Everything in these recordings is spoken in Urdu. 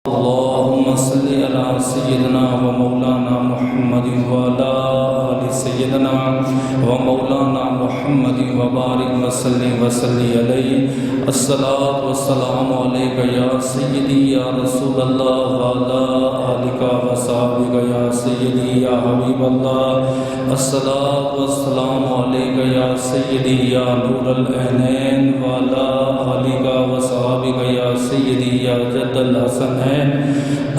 اللهم صل على سيدنا ومولانا محمد وعلى آل سيدنا ومولانا محمد وبارك وسلم عليه. الصلاة والسلام عليك يا سيدي يا رسول الله وعلى آلك وصحبك يا سيدي يا حبيب الله. الصلاة والسلام عليك يا سيدي يا نور العينين وعلى آلك وصحبك يا سيدي يا جد الحسنين.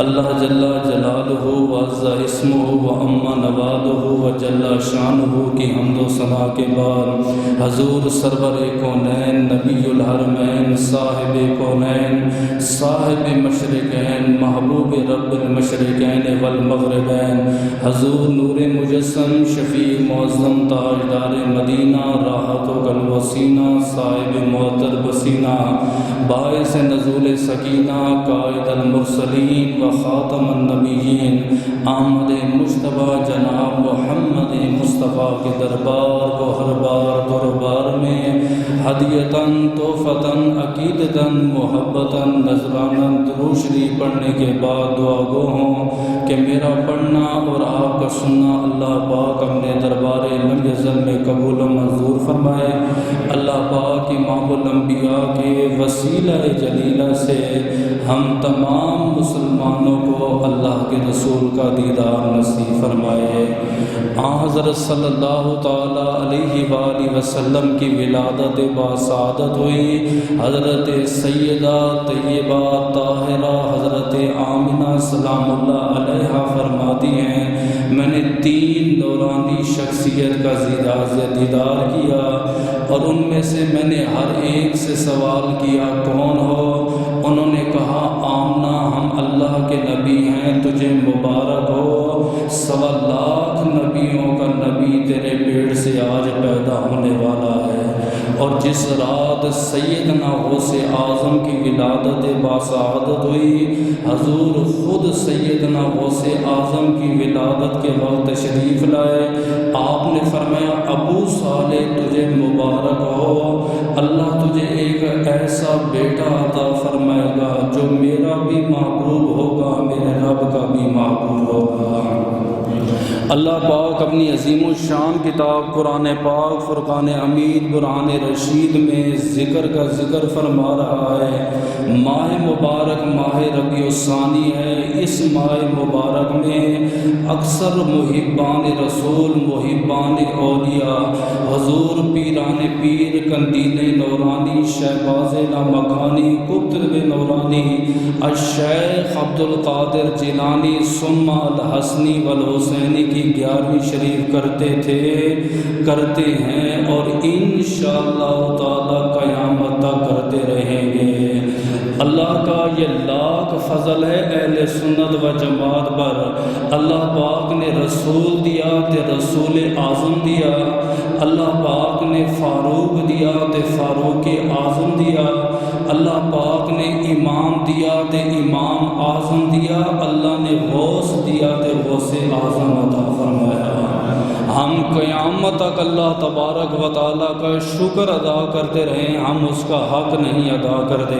اللہ جل جلالہ وعز اسمہ وعم نوالہ وجل شانہ کی حمد و ثنا کے بعد حضور سرور کونین نبی الحرمین صاحب کونین صاحب مشرقین محبوب رب المشرقین والمغربین حضور نور مجسم شفیع معظم تاجدار مدینہ راحت و قلب و سینہ صاحب معطر بسینہ باعث نزول سکینہ قائد المرسلین و خاتم النبیین آمد مصطفیٰ جناب محمد مصطفیٰ کے دربار کو ہر بار دربار میں ہدیتاً تحفتاً عقیدتاً محبتاً نذراناً درود شریف پڑھنے کے بعد دعا گو ہوں کہ میرا پڑھنا اور آپ کا سننا اللہ پاک اپنے دربار لم یزل میں قبول و منظور فرمائے. اللہ پاک امام الانبیاء کے وسیلہ جلیلہ سے ہم تمام مسلمانوں کو اللہ کے رسول کا دیدار نصیب فرمائے. حضرت صلی اللہ تعالی علیہ وآلہ وسلم کی ولادت باسعادت ہوئی. حضرت سیدہ طیبہ طاہرہ حضرت آمنہ سلام اللہ علیہا فرماتی ہیں میں نے 3 نورانی شخصیت کا دیدار کیا اور ان میں سے میں نے ہر ایک سے سوال کیا کون ہو؟ انہوں نے کہا آمنہ ہم اللہ کے نبی ہیں تجھے مبارک ہو. 1.25 لاکھ نبیوں کا نبی تیرے پیٹ سے آج پیدا ہونے والا ہے. اور جس رات سیدنا غوث اعظم کی ولادت باسعادت ہوئی حضور خود سیدنا غوث اعظم کی ولادت کے وقت تشریف لائے. آپ نے فرمایا ابو صالح تجھے مبارک ہو اللہ تجھے ایک ایسا بیٹا عطا فرمائے گا جو میرا بھی محبوب ہوگا میرے رب کا بھی محبوب ہوگا. اللہ پاک اپنی عظیم الشان کتاب قرآن پاک فرقان حمید برہان رشید میں ذکر کا ذکر فرما رہا ہے. ماہ مبارک ماہ ربیع الثانی ہے. اس ماہ مبارک میں اکثر محبان رسول محبان اولیاء حضور پیران پیر قندیل نورانی شہباز لامکانی قطب نورانی الشیخ عبد القادر جیلانی ثم الحسنی والحسینی کی 11ویں شریف کرتے ہیں اور انشاءاللہ تعالی قیامت تک کرتے رہیں گے. اللہ کا یہ لاکھ فضل ہے اہل سنت و جماعت پر. اللہ پاک نے رسول دیا تے رسول اعظم دیا. اللہ پاک نے فاروق دیا تے فاروق اعظم دیا. اللہ پاک نے امام دیا تے امام اعظم دیا. اللہ نے غوث دیا تے غوث اعظم عطا فرمایا. ہم قیامت تک اللہ تبارک و تعالیٰ کا شکر ادا کرتے رہیں. ہم اس کا حق نہیں ادا کرتے.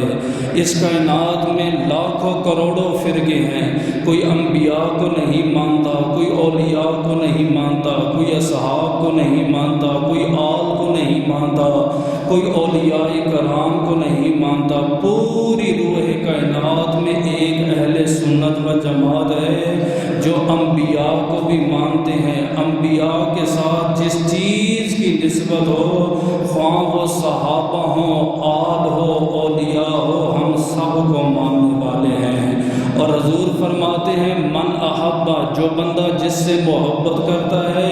اس کائنات میں لاکھوں کروڑوں فرقے ہیں. کوئی انبیاء کو نہیں مانتا, کوئی اولیاء کو نہیں مانتا, کوئی اصحاب کو نہیں مانتا, کوئی آل کو نہیں مانتا, کوئی اولیاء کرام کو نہیں مانتا. پوری روح کائنات میں ایک اہل سنت و جماعت ہے جو انبیاء کو بھی مانتے ہیں. انبیاء کے ساتھ جس چیز کی نسبت ہو خواہ وہ صحابہ ہوں آل ہو اولیاء ہو ہم سب کو ماننے والے ہیں. اور حضور فرماتے ہیں من احبا جو بندہ جس سے محبت کرتا ہے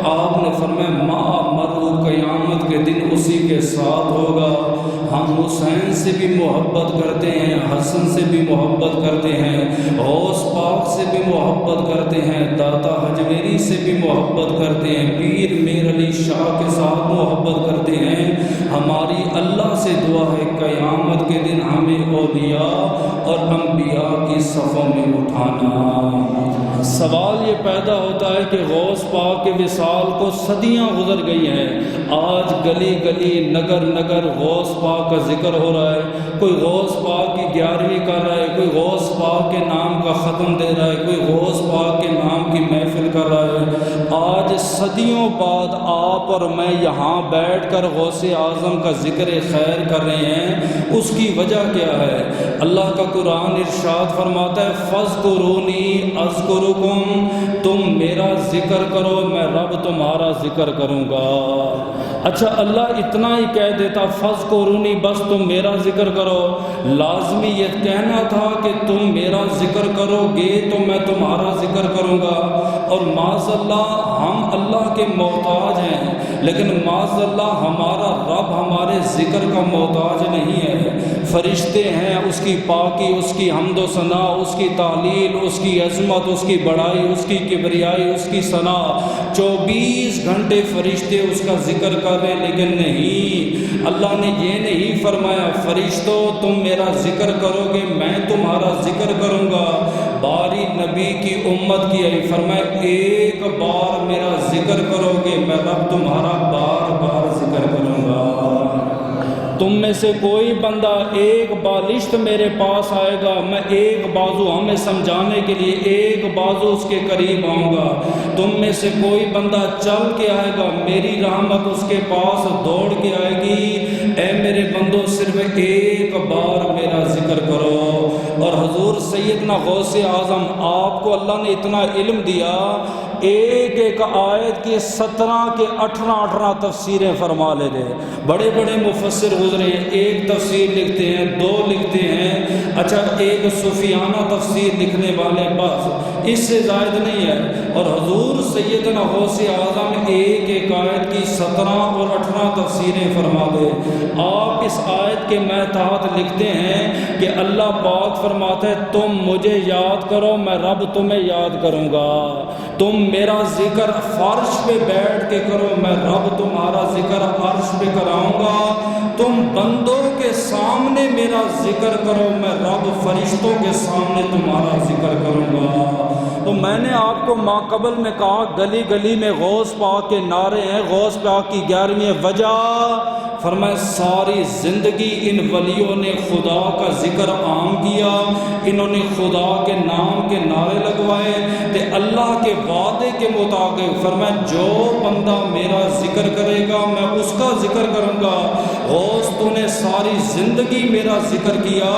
آپ نے فرمایا ما مرو قیامت کے دن اسی کے ساتھ ہوگا. ہم حسین سے بھی محبت کرتے ہیں, حسن سے بھی محبت کرتے ہیں, غوث پاک سے بھی محبت کرتے ہیں, داتا حجویری سے بھی محبت کرتے ہیں, پیر میر علی شاہ کے ساتھ محبت کرتے ہیں. ہماری اللہ سے دعا ہے قیامت کے دن ہمیں اولیاء اور انبیاء کی صفوں میں اٹھانا. سوال یہ پیدا ہوتا ہے کہ غوث پاک کے وصال کو صدیاں گزر گئی ہیں، آج گلی گلی نگر نگر غوث پاک کا ذکر ہو رہا ہے، کوئی غوث پاک کی 11ویں کر رہا ہے، کوئی غوث پاک کے نام کا ختم دے رہا ہے، کوئی غوث پاک کے نام کی محفل کر رہا ہے۔ آج صدیوں بعد آپ اور میں یہاں بیٹھ کر غوث اعظم کا ذکر خیر کر رہے ہیں، اس کی وجہ کیا ہے؟ اللہ کا قرآن ارشاد فرماتا ہے فَاذْكُرُونِي أَذْكُرُكُمْ، تم میرا ذکر کرو میں رب تمہارا ذکر کروں گا۔ اچھا اللہ اتنا ہی کہہ دیتا فَاذْكُرُونِي، بس تم میرا ذکر کرو، لازمی یہ کہنا تھا کہ تم میرا ذکر کرو گے تو میں تمہارا ذکر کروں گا۔ اور معاذ اللہ ہم اللہ کے محتاج ہیں، لیکن معاذ اللہ ہمارا رب ہمارے ذکر کا محتاج نہیں ہے۔ فرشتے ہیں اس کی پاکی، اس کی حمد و ثنا، اس کی تعلیل، اس کی عظمت، اس کی بڑائی، اس کی کبریائی، اس کی ثنا، 24 گھنٹے فرشتے اس کا ذکر کر رہے ہیں، لیکن نہیں، اللہ نے یہ نہیں فرمایا فرشتوں تم میرا ذکر کرو گے میں تمہارا ذکر کروں گا۔ باری نبی کی امت کی ہے، فرمایا ایک بار میرا ذکر کرو گے میں رب تمہارا بار بار ذکر کروں گا۔ تم میں سے کوئی بندہ ایک بالشت میرے پاس آئے گا، میں ایک بازو ہمیں سمجھانے کے لیے ایک بازو اس کے قریب آؤں گا۔ تم میں سے کوئی بندہ چل کے آئے گا، میری رحمت اس کے پاس دوڑ کے آئے گی۔ اے میرے بندو صرف ایک بار میرا ذکر کرو۔ اور حضور سیدنا غوث اعظم آپ کو اللہ نے اتنا علم دیا، ایک ایک آیت کی 17 کے 18 تفسیریں فرما لے دے۔ بڑے بڑے مفسر گزرے ہیں، ایک تفسیر لکھتے ہیں، 2 لکھتے ہیں، اچھا ایک صوفیانہ تفسیر لکھنے والے، بس اس سے زائد نہیں ہے۔ اور حضور سیدنا غوث اعظم ایک ایک آیت کی 17 اور 18 تفسیریں فرما دے۔ آپ اس آیت کے تحت لکھتے ہیں کہ اللہ پاک فرماتا ہے تم مجھے یاد کرو میں رب تمہیں یاد کروں گا، تم میرا ذکر فرش پہ بیٹھ کے کرو میں رب تمہارا ذکر عرش پہ کراؤں گا، تم بندوں کے سامنے میرا ذکر کرو میں رب فرشتوں کے سامنے تمہارا ذکر کروں گا۔ تو میں نے آپ کو ماقبل میں کہا گلی گلی میں غوث پاک کے نعرے ہیں، غوث پاک کی 11ویں وجہ، فرمایا ساری زندگی ان ولیوں نے خدا کا ذکر عام کیا، انہوں نے خدا کے نام کے نعرے لگوائے، تے اللہ کے وعدے کے مطابق فرمایا جو بندہ میرا ذکر کرے گا میں اس کا ذکر کروں گا۔ غوث تو نے ساری زندگی میرا ذکر کیا،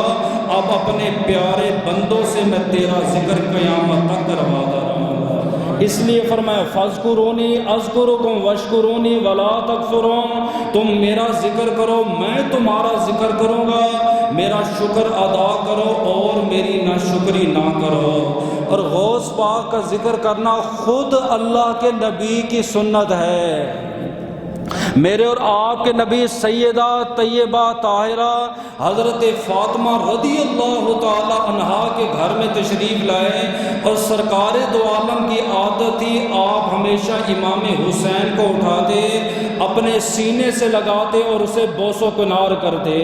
اب اپنے پیارے بندوں سے میں تیرا ذکر قیامت تک کرواتا رہوں گا۔ اس لیے فرمایا فَاذْكُرُونِي أَذْكُرُكُمْ وَاشْكُرُونِي وَلَا تَكْفُرُونَ، تم میرا ذکر کرو میں تمہارا ذکر کروں گا، میرا شکر ادا کرو اور میری ناشکری نہ کرو۔ اور غوث پاک کا ذکر کرنا خود اللہ کے نبی کی سنت ہے۔ میرے اور آپ کے نبی سیدہ طیبہ طاہرہ حضرت فاطمہ رضی اللہ تعالی عنہا کے گھر میں تشریف لائے، اور سرکار دو عالم کی عادت تھی آپ ہمیشہ امام حسین کو اٹھاتے، اپنے سینے سے لگاتے اور اسے بوس و کنار کرتے۔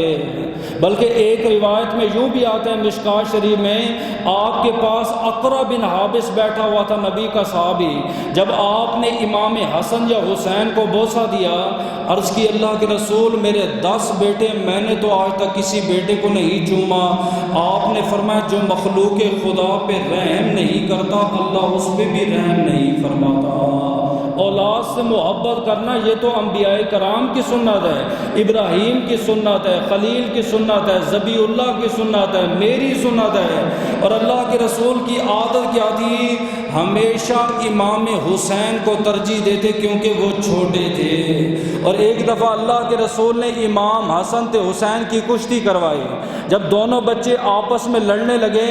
بلکہ ایک روایت میں یوں بھی آتا ہے مشکوٰۃ شریف میں، آپ کے پاس اقرا بن حابس بیٹھا ہوا تھا نبی کا صحابی، جب آپ نے امام حسن یا حسین کو بوسہ دیا، عرض کی اللہ کے رسول میرے 10 بیٹے، میں نے تو آج تک کسی بیٹے کو نہیں چوما۔ آپ نے فرمایا جو مخلوق خدا پہ رحم نہیں کرتا اللہ اس پہ بھی رحم نہیں فرماتا۔ اولاد سے محبت کرنا یہ تو انبیاء کرام کی سنت ہے، ابراہیم کی سنت ہے، خلیل کی سنت ہے، ذبیح اللہ کی سنت ہے، میری سنت ہے۔ اور اللہ کے رسول کی عادت کیا تھی؟ ہمیشہ امام حسین کو ترجیح دیتے کیونکہ وہ چھوٹے تھے۔ اور ایک دفعہ اللہ کے رسول نے امام حسن تے حسین کی کشتی کروائی، جب دونوں بچے آپس میں لڑنے لگے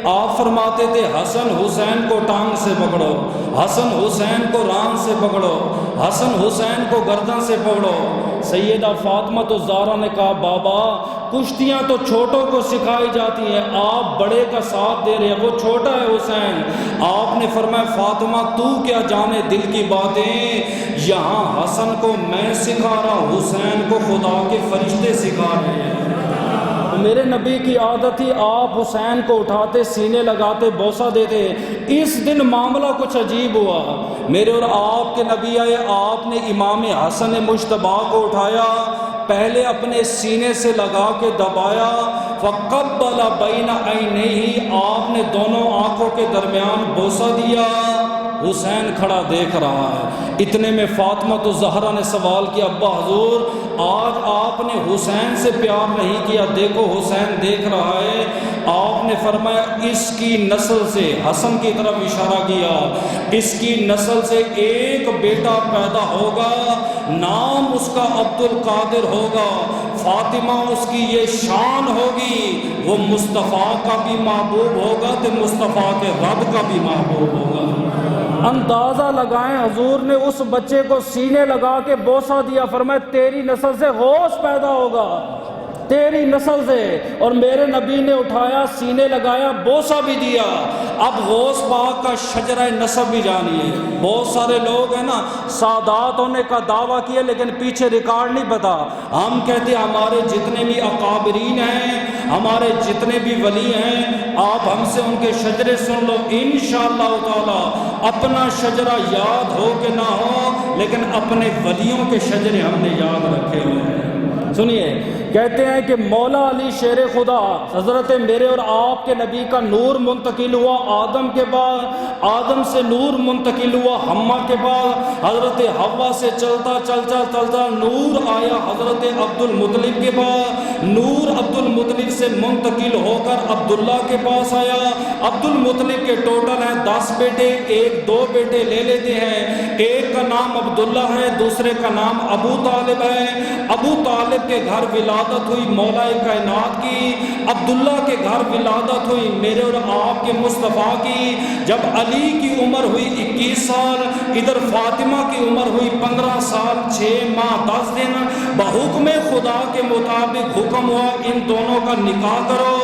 آپ فرماتے تھے حسن حسین کو ٹانگ سے پکڑو، حسن حسین کو ران سے پکڑو، حسن حسین کو گردن سے پکڑو۔ سیدہ فاطمہ تو زہرا نے کہا بابا کشتیاں تو چھوٹوں کو سکھائی جاتی ہیں، آپ بڑے کا ساتھ دے رہے ہیں، وہ چھوٹا ہے حسین۔ آپ نے فرمایا فاطمہ تو کیا جانے دل کی باتیں، یہاں حسن کو میں سکھا رہا ہوں، حسین کو خدا کے فرشتے سکھا رہے ہیں۔ میرے نبی کی عادت تھی، آپ حسین کو اٹھاتے، سینے لگاتے، بوسہ دیتے۔ اس دن معاملہ کچھ عجیب ہوا، میرے اور آپ کے نبی آئے، آپ نے امام حسن مجتبیٰ کو اٹھایا، پہلے اپنے سینے سے لگا کے دبایا، فقبل بین عینیہ، آپ نے دونوں آنکھوں کے درمیان بوسہ دیا۔ حسین کھڑا دیکھ رہا ہے۔ اتنے میں فاطمہ تو زہرا نے سوال کیا، ابا حضور آج آپ نے حسین سے پیار نہیں کیا، دیکھو حسین دیکھ رہا ہے۔ آپ نے فرمایا اس کی نسل سے، حسن کی طرف اشارہ کیا، اس کی نسل سے ایک بیٹا پیدا ہوگا، نام اس کا عبد القادر ہوگا، فاطمہ اس کی یہ شان ہوگی، وہ مصطفیٰ کا بھی محبوب ہوگا تو مصطفیٰ کے رب کا بھی محبوب ہوگا۔ اندازہ لگائیں، حضور نے اس بچے کو سینے لگا کے بوسہ دیا، فرمایا تیری نسل سے غوث پیدا ہوگا، تیری نسل سے۔ اور میرے نبی نے اٹھایا، سینے لگایا، بوسہ بھی دیا۔ اب غوث پاک کا شجرہ نسب بھی جانیے۔ بہت سارے لوگ ہیں نا، سادات ہونے کا دعویٰ کیے لیکن پیچھے ریکارڈ نہیں پتا۔ ہم کہتے ہیں ہمارے جتنے بھی اکابرین ہیں، ہمارے جتنے بھی ولی ہیں، آپ ہم سے ان کے شجرے سن لو، انشاءاللہ تعالی اپنا شجرہ یاد ہو کہ نہ ہو لیکن اپنے ولیوں کے شجرے ہم نے یاد رکھے ہوئے ہیں۔ سنیے، کہتے ہیں کہ مولا علی شیر خدا، حضرت میرے اور آپ کے نبی کا نور منتقل ہوا آدم کے بعد، آدم سے نور منتقل ہوا حوا کے بعد، حضرت حوا سے چلتا چلتا چلتا نور آیا حضرت عبد المطلب کے بعد، نور عبد المطلب سے منتقل ہو کر عبداللہ کے پاس آیا۔ عبد المطلب کے ٹوٹل ہیں 10 بیٹے، ایک 2 بیٹے لے لیتے ہیں، ایک کا نام عبداللہ ہے، دوسرے کا نام ابو طالب ہے۔ ابو طالب کے گھر ولادت ہوئی مولا کائنات کی، عبداللہ کے گھر ولادت ہوئی میرے اور آپ کے مصطفیٰ کی۔ جب علی کی عمر ہوئی 21 سال، ادھر فاطمہ کی عمر ہوئی 15 سال 6 ماہ 10 دن، بحکم خدا کے مطابق حکم ہوا ان دونوں کا نکاح کرو۔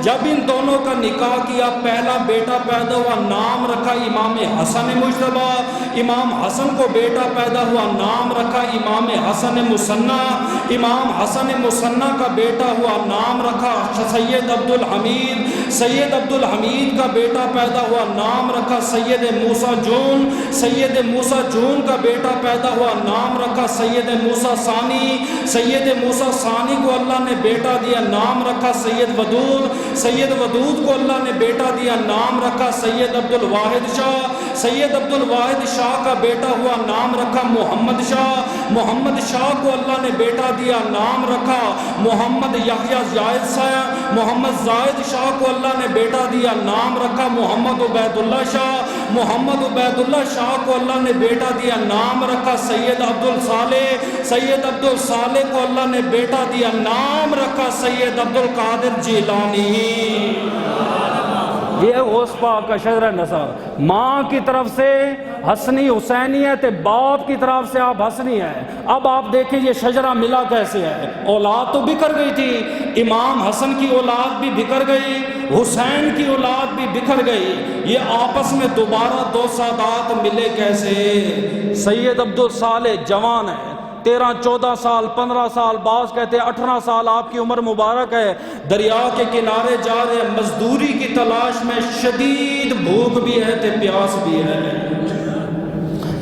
جب ان دونوں کا نکاح کیا، پہلا بیٹا پیدا ہوا، نام رکھا امام حسن مجتبیٰ۔ امام حسن کو بیٹا پیدا ہوا، نام رکھا امام حسن مصنع۔ امام حسن مصنع کا بیٹا ہوا، نام رکھا سید عبد الحمید۔ سید عبد الحمید کا بیٹا پیدا ہوا، نام رکھا سید موسیٰ جون۔ سید موسیٰ جون کا بیٹا پیدا ہوا، نام رکھا سید موسیٰ ثانی۔ سید موسیٰ ثانی کو اللہ نے بیٹا دیا، نام رکھا سید ودود۔ سید ودود کو اللہ نے بیٹا دیا، نام رکھا سید عبد الواحد شاہ۔ سید عبد الواحد شاہ کا بیٹا ہوا، نام رکھا محمد شاہ۔ محمد شاہ کو اللہ نے بیٹا دیا، نام رکھا محمد یحییٰ زائد شاہ۔ محمد زائد شاہ کو اللہ نے بیٹا دیا، نام رکھا محمد عبید اللہ شاہ۔ محمد عبید اللہ شاہ کو اللہ نے بیٹا دیا، نام رکھا سید عبد الصالح۔ سید عبد الصالح کو اللہ نے بیٹا دیا، نام رکھا سید عبد القادر جیلانی۔ یہ غوث پاک کا شجرہ نسب۔ ماں کی طرف سے حسنی حسینی ہے، تے باپ کی طرف سے آپ حسنی ہیں۔ اب آپ دیکھیں یہ شجرہ ملا کیسے ہے۔ اولاد تو بکھر گئی تھی، امام حسن کی اولاد بھی بکھر گئی، حسین کی اولاد بھی بکھر گئی، یہ آپس میں دوبارہ 2 سادات ملے کیسے؟ سید عبد الصالح جوان ہے، 13 14 سال 15 سال، بعض کہتے ہیں 18 سال آپ کی عمر مبارک ہے، دریا کے کنارے جا رہے ہیں، مزدوری کی تلاش میں، شدید بھوک بھی ہے تے پیاس بھی ہے،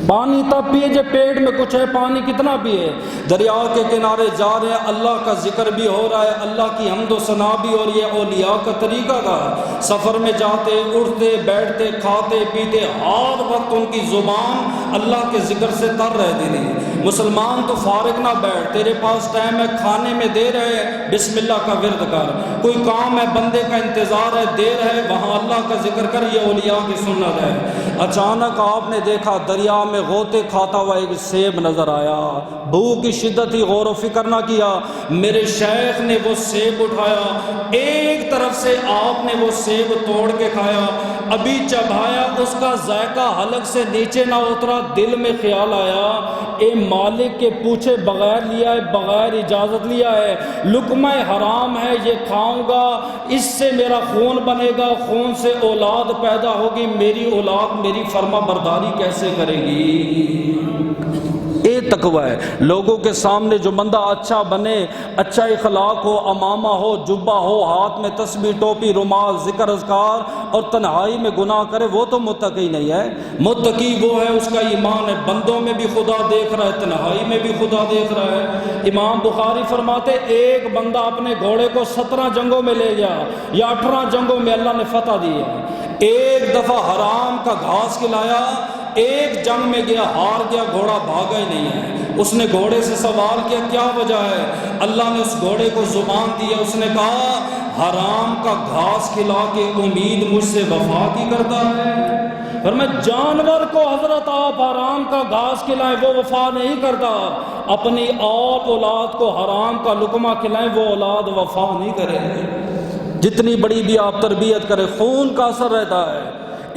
پانی تب پیے جب پیٹ میں کچھ ہے، پانی کتنا پیے، دریا کے کنارے جا رہے ہیں، اللہ کا ذکر بھی ہو رہا ہے، اللہ کی حمد و ثنا بھی، اور یہ اولیاء کا طریقہ تھا، سفر میں جاتے اٹھتے بیٹھتے کھاتے پیتے ہر وقت ان کی زبان اللہ کے ذکر سے تر رہتی تھی۔ مسلمان تو فارغ نہ بیٹھ، تیرے پاس ٹائم ہے، کھانے میں دیر ہے، بسم اللہ کا ورد کر، کوئی کام ہے بندے کا انتظار ہے، دیر ہے، وہاں اللہ کا ذکر کر، یہ اولیاء کی سنت ہے۔ اچانک آپ نے دیکھا دریا میں غوطے کھاتا ہوا ایک سیب نظر آیا، بھوک کی شدت ہی غور و فکر نہ کیا، میرے شیخ نے وہ سیب اٹھایا، ایک طرف سے آپ نے وہ سیب توڑ کے کھایا، ابھی چبایا، اس کا ذائقہ حلق سے نیچے نہ اترا، دل میں خیال آیا اے مالک کے پوچھے بغیر لیا ہے، بغیر اجازت لیا ہے، لقمہ حرام ہے، یہ کھاؤں گا، اس سے میرا خون بنے گا، خون سے اولاد پیدا ہوگی، میری اولاد میری فرما برداری کیسے کرے گی؟ ایک تقوی ہے۔ لوگوں کے سامنے جو بندہ اچھا بنے، اچھا اخلاق ہو، امامہ ہو، جبہ ہو، ہاتھ میں تسبیح، ٹوپی، رومال، ذکر اذکار اور تنہائی میں گناہ کرے، وہ تو متقی نہیں ہے۔ متقی وہ ہے، اس کا ایمان ہے بندوں میں بھی خدا دیکھ رہا ہے، تنہائی میں بھی خدا دیکھ رہا ہے۔ امام بخاری فرماتے ایک بندہ اپنے گھوڑے کو 17 جنگوں میں لے گیا یا 18 جنگوں میں اللہ نے فتح دی ہے، ایک دفعہ حرام کا گھاس کھلایا، ایک جنگ میں گیا، ہار گیا، گھوڑا بھاگا ہی نہیں ہے۔ اس نے گھوڑے سے سوال کیا کیا وجہ ہے؟ اللہ نے اس گھوڑے کو زبان دی ہے، اس نے کہا حرام کا گھاس کھلا کے امید مجھ سے وفا کی کرتا ہے۔ فرمایا جانور کو حضرت آپ حرام کا گھاس کھلائیں وہ وفا نہیں کرتا، اپنی آپ اولاد کو حرام کا لقمہ کھلائیں وہ اولاد وفا نہیں کرے۔ جتنی بڑی بھی آپ تربیت کرے، خون کا اثر رہتا ہے۔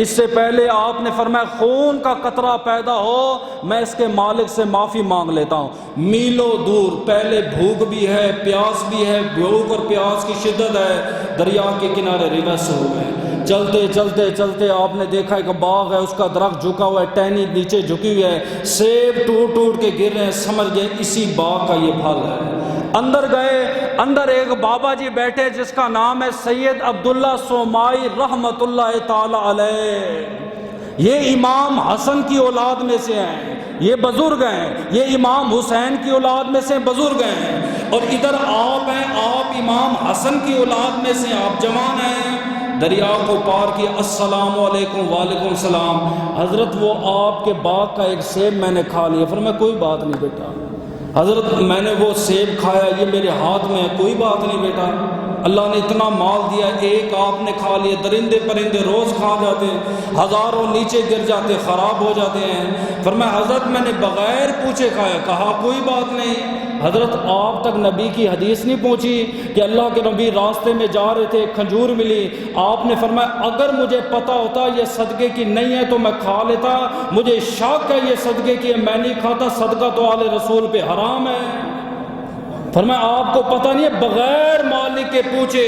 اس سے پہلے آپ نے فرمایا خون کا قطرہ پیدا ہو میں اس کے مالک سے معافی مانگ لیتا ہوں۔ میلوں دور پہلے بھوک بھی ہے، پیاس بھی ہے، بھوک اور پیاس کی شدت ہے، دریا کے کنارے ریویس ہو گئے۔ چلتے چلتے چلتے آپ نے دیکھا ایک باغ ہے، اس کا درخت جھکا ہوا ہے، ٹہنی نیچے جھکی ہوئی ہے، سیب ٹوٹ ٹوٹ کے گر رہے ہیں، سمجھ گئے اسی باغ کا یہ پھل ہے۔ اندر گئے، اندر ایک بابا جی بیٹھے جس کا نام ہے سید عبداللہ سومائی رحمت اللہ تعالی علیہ۔ یہ امام حسن کی اولاد میں سے ہیں، یہ بزرگ ہیں، یہ امام حسین کی اولاد میں سے بزرگ ہیں، اور ادھر آپ ہیں، آپ امام حسن کی اولاد میں سے، آپ جوان ہیں۔ دریا کو پار کیا، السلام علیکم، وعلیکم السلام، حضرت وہ آپ کے باغ کا ایک سیب میں نے کھا لیا۔ فرمایا کوئی بات نہیں بیٹا، حضرت میں نے وہ سیب کھایا، یہ میرے ہاتھ میں ہے، کوئی بات نہیں بیٹا، اللہ نے اتنا مال دیا، ایک آپ نے کھا لیا، درندے پرندے روز کھا جاتے، ہزاروں نیچے گر جاتے، خراب ہو جاتے ہیں۔ فرمایا حضرت میں نے بغیر پوچھے کھایا۔ کہا کوئی بات نہیں۔ حضرت آپ تک نبی کی حدیث نہیں پہنچی کہ اللہ کے نبی راستے میں جا رہے تھے، کھجور ملی، آپ نے فرمایا اگر مجھے پتا ہوتا یہ صدقے کی نہیں ہے تو میں کھا لیتا، مجھے شک ہے یہ صدقے کی ہے، میں نہیں کھاتا، صدقہ تو آل رسول پہ حرام ہے۔ فرمایا آپ کو پتہ نہیں ہے بغیر مالک کے پوچھے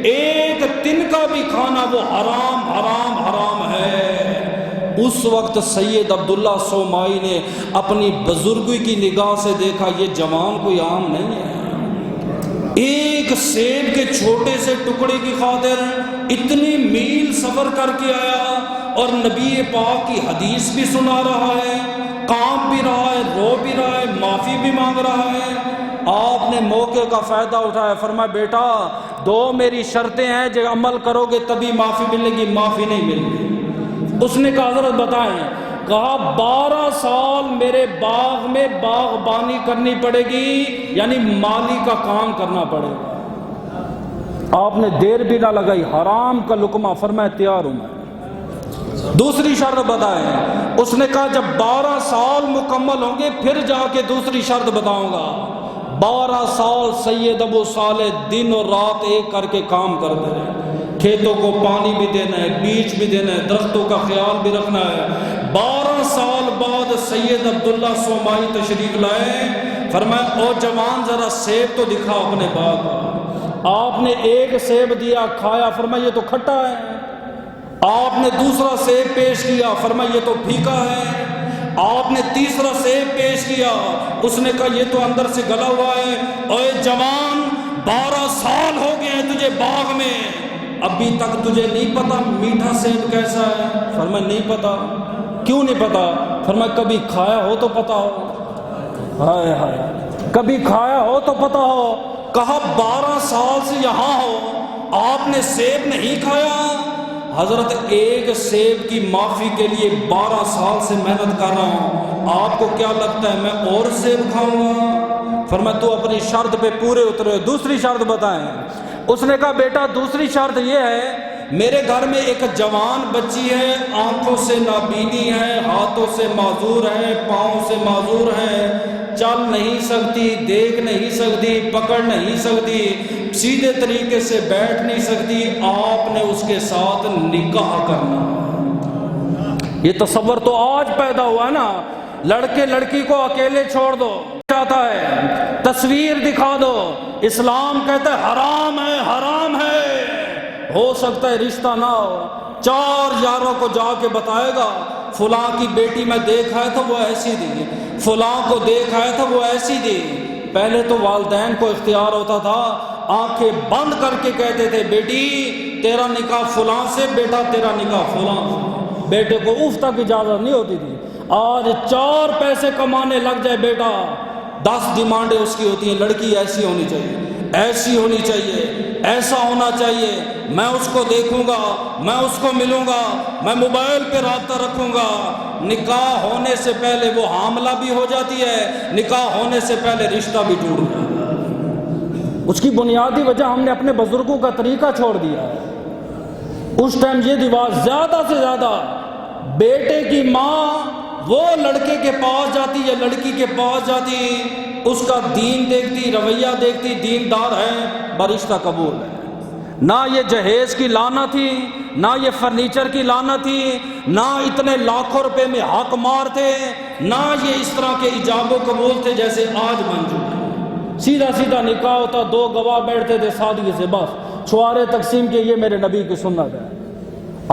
ایک دن کا بھی کھانا وہ حرام حرام حرام ہے۔ اس وقت سید عبداللہ سومائی نے اپنی بزرگی کی نگاہ سے دیکھا یہ جوان کوئی عام نہیں ہے، ایک سیب کے چھوٹے سے ٹکڑے کی خاطر اتنی میل سفر کر کے آیا اور نبی پاک کی حدیث بھی سنا رہا ہے، کانپ بھی رہا ہے، رو بھی رہا ہے، معافی بھی مانگ رہا ہے۔ آپ نے موقع کا فائدہ اٹھایا، فرمایا بیٹا دو میری شرطیں ہیں، جو عمل کرو گے تبھی معافی ملے گی، معافی نہیں ملے گی۔ اس نے کہا حضرت بتائیں؟ کہا 12 سال میرے باغ میں باغبانی کرنی پڑے گی، یعنی مالی کا کام کرنا پڑے گا۔ آپ نے دیر بھی نہ لگائی، حرام کا لقمہ، فرمایا تیار ہوں میں۔ دوسری شرط بتائیں؟ اس نے کہا جب 12 سال مکمل ہوں گے پھر جا کے دوسری شرط بتاؤں گا۔ 12 سال سید ابو صالح دن اور رات ایک کر کے کام کرتے رہے، کھیتوں کو پانی بھی دینا ہے، بیج بھی دینا ہے، درختوں کا خیال بھی رکھنا ہے۔ 12 سال بعد سید عبداللہ سومائی تشریف لائے، فرمایا او جوان ذرا سیب تو دکھا اپنے باغ کا۔ آپ نے ایک سیب دیا، کھایا، فرمایا یہ تو کھٹا ہے۔ آپ نے دوسرا سیب پیش کیا، فرمایا یہ تو پھیکا ہے۔ آپ نے تیسرا سیب پیش کیا، اس نے کہا یہ تو اندر سے گلا ہوا ہے۔ اے جوان 12 سال ہو گئے ہیں تجھے باغ میں، ابھی تک تجھے نہیں پتا میٹھا سیب کیسا ہے؟ فرمایا نہیں پتا۔ کیوں نہیں پتا؟ فرمایا کبھی کھایا ہو تو پتا ہو۔ ہائے ہائے، کبھی کھایا ہو تو پتا ہو۔ کہا 12 سال سے یہاں ہو، آپ نے سیب نہیں کھایا؟ حضرت ایک سیب کی معافی کے لیے 12 سال سے محنت کر رہا ہوں، آپ کو کیا لگتا ہے میں اور سیب کھاؤں گا؟ فرمایا تو اپنی شرط پہ پورے اترے، دوسری شرط بتائیں؟ اس نے کہا بیٹا دوسری شرط یہ ہے میرے گھر میں ایک جوان بچی ہے، آنکھوں سے نابینی ہے، ہاتھوں سے معذور ہے، پاؤں سے معذور ہے، چل نہیں سکتی، دیکھ نہیں سکتی، پکڑ نہیں سکتی، سیدھے طریقے سے بیٹھ نہیں سکتی، آپ نے اس کے ساتھ نکاح کرنا۔ یہ تصور تو آج پیدا ہوا نا، لڑکے لڑکی کو اکیلے چھوڑ دو، چاہتا ہے تصویر دکھا دو، اسلام کہتا ہے حرام ہے حرام ہے، ہو سکتا ہے رشتہ نہ ہو، 4 یاروں کو جا کے بتائے گا فلاں کی بیٹی میں دیکھ آیا تھا وہ ایسی تھی، فلاں کو دیکھ آیا تھا وہ ایسی تھی۔ پہلے تو والدین کو اختیار ہوتا تھا، آنکھیں بند کر کے کہتے تھے بیٹی تیرا نکاح فلاں سے، بیٹا تیرا نکاح فلاں سے، بیٹے کو اف تک اجازت نہیں ہوتی تھی۔ آج 4 پیسے کمانے لگ جائے بیٹا، 10 ڈیمانڈیں اس کی ہوتی ہیں، لڑکی ایسی ہونی چاہیے، ایسی ہونی چاہیے، ایسا ہونا چاہیے، میں اس کو دیکھوں گا، میں اس کو ملوں گا، میں موبائل پہ رابطہ رکھوں گا۔ نکاح ہونے سے پہلے وہ حاملہ بھی ہو جاتی ہے، نکاح ہونے سے پہلے رشتہ بھی ٹوٹ جاتا ہے۔ اس کی بنیادی وجہ ہم نے اپنے بزرگوں کا طریقہ چھوڑ دیا ہے۔ اس ٹائم یہ رواج زیادہ سے زیادہ بیٹے کی ماں وہ لڑکے کے پاس جاتی یا لڑکی کے پاس جاتی، اس کا دین دیکھتی، رویہ دیکھتی، دیندار ہے، برشتہ قبول ہے۔ نہ یہ جہیز کی لعنت تھی، نہ یہ فرنیچر کی لعنت تھی، نہ اتنے لاکھوں روپے میں حق مار تھے، نہ یہ اس طرح کے ایجاب و قبول تھے جیسے آج بن چکے۔ سیدھا سیدھا نکاح ہوتا، 2 گواہ بیٹھتے تھے سادگی سے، بس چھوارے تقسیم کے، یہ میرے نبی کی سنت ہے۔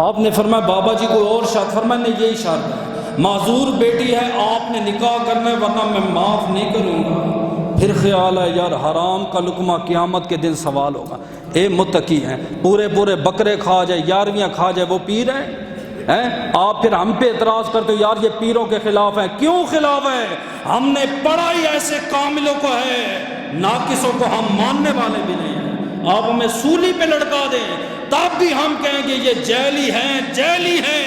آپ نے فرمایا بابا جی کوئی اور شرط؟ فرمایا نہیں یہی شرط ہے، معذور بیٹی ہے، آپ نے نکاح کرنا ہے ورنہ میں معاف نہیں کروں گا۔ پھر خیال ہے یار حرام کا لقمہ قیامت کے دن سوال ہوگا۔ اے متقی ہیں، پورے بکرے کھا جائے، 11ویں کھا جائے، وہ پیر ہیں؟ آپ پھر ہم پہ اعتراض کرتے ہو یار یہ پیروں کے خلاف ہیں۔ کیوں خلاف ہے؟ ہم نے پڑھا ہی ایسے کاملوں کو ہے، ناقصوں کو ہم ماننے والے بھی نہیں ہیں۔ آپ ہمیں سولی پہ لٹکا دیں تب بھی ہم کہیں گے یہ جیلی ہیں، جیلی ہیں۔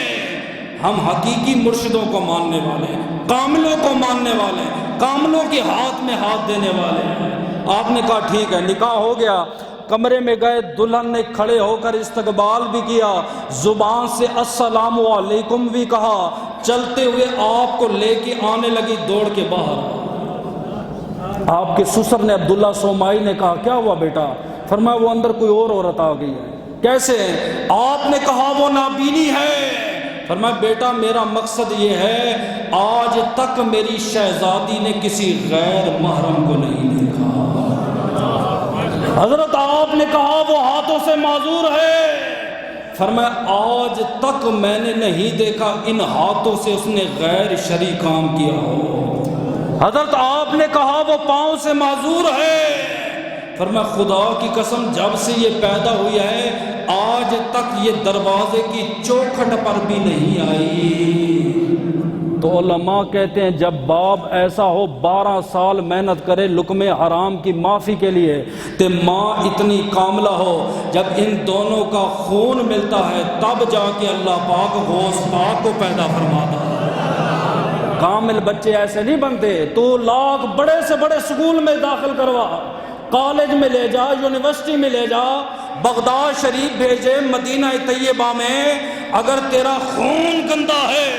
ہم حقیقی مرشدوں کو ماننے والے ہیں، کاملوں کو ماننے والے ہیں، کاملوں کے ہاتھ میں ہاتھ دینے والے ہیں۔ آپ نے کہا ٹھیک ہے، نکاح ہو گیا، کمرے میں گئے، دلہن نے کھڑے ہو کر استقبال بھی کیا، زبان سے السلام علیکم بھی کہا، چلتے ہوئے آپ کو لے کے آنے لگی دوڑ کے باہر۔ آپ کے سسر نے عبداللہ سومائی نے کہا کیا ہوا بیٹا؟ فرمایا وہ اندر کوئی اور عورت آ گئی ہے۔ کیسے؟ آپ نے کہا وہ نابینی ہے۔ فرمایا بیٹا میرا مقصد یہ ہے، آج تک میری شہزادی نے کسی غیر محرم کو نہیں دیکھا۔ حضرت آپ نے کہا وہ ہاتھوں سے معذور ہے۔ فرمایا آج تک میں نے نہیں دیکھا ان ہاتھوں سے اس نے غیر شرعی کام کیا ہو۔ حضرت آپ نے کہا وہ پاؤں سے معذور ہے۔ فرمایا خدا کی قسم جب سے یہ پیدا ہوئی ہے آج تک یہ دروازے کی چوکھٹ پر بھی نہیں آئی۔ تو علماء کہتے ہیں جب باپ ایسا ہو 12 سال محنت کرے لقمے حرام کی معافی کے لیے، تو ماں اتنی کاملہ ہو جب ان دونوں کا خون ملتا ہے تب جا کے اللہ پاک غوث پاک کو پیدا فرماتا ہے۔ کامل بچے ایسے نہیں بنتے۔ تو لاکھ بڑے سے بڑے سکول میں داخل کروا، کالج میں لے جا، یونیورسٹی میں لے جا، بغداد شریف بھیجے، مدینہ طیبہ میں، اگر تیرا خون گندا ہے،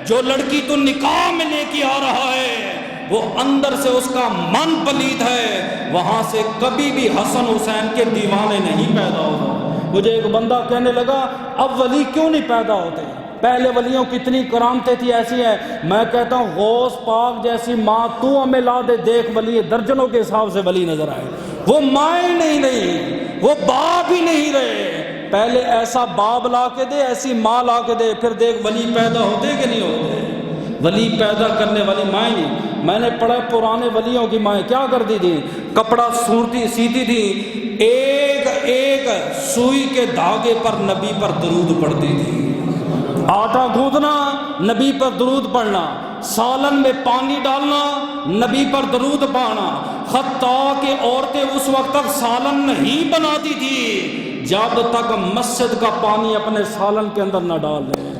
جو لڑکی تو نکاح میں لے کے آ رہا ہے وہ اندر سے اس کا من پلید ہے، وہاں سے کبھی بھی حسن حسین کے دیوانے نہیں پیدا ہوتے۔ مجھے ایک بندہ کہنے لگا اب ولی کیوں نہیں پیدا ہوتے؟ پہلے ولیوں کی اتنی کرامتیں تھی، ایسی ہیں۔ میں کہتا ہوں غوث پاک جیسی ماں تو ہمیں لا دے، دیکھ ولی درجنوں کے حساب سے ولی نظر آئے۔ وہ مائیں نہیں، وہ باپ ہی نہیں رہے۔ پہلے ایسا باپ لا کے دے، ایسی ماں لا کے دے، پھر دیکھ ولی پیدا ہوتے کہ نہیں ہوتے۔ ولی پیدا کرنے والی مائیں نہیں۔ میں نے پڑھا پرانے ولیوں کی مائیں کیا کرتی تھی، کپڑا سیتی تھی، ایک ایک سوئی کے دھاگے پر نبی پر درود پڑھتی تھی۔ آٹا گوندنا، نبی پر درود پڑھنا، سالن میں پانی ڈالنا، نبی پر درود پڑھنا، حتیٰ کہ عورتیں اس وقت تک سالن نہیں بناتی تھی جب تک مسجد کا پانی اپنے سالن کے اندر نہ ڈال لیں۔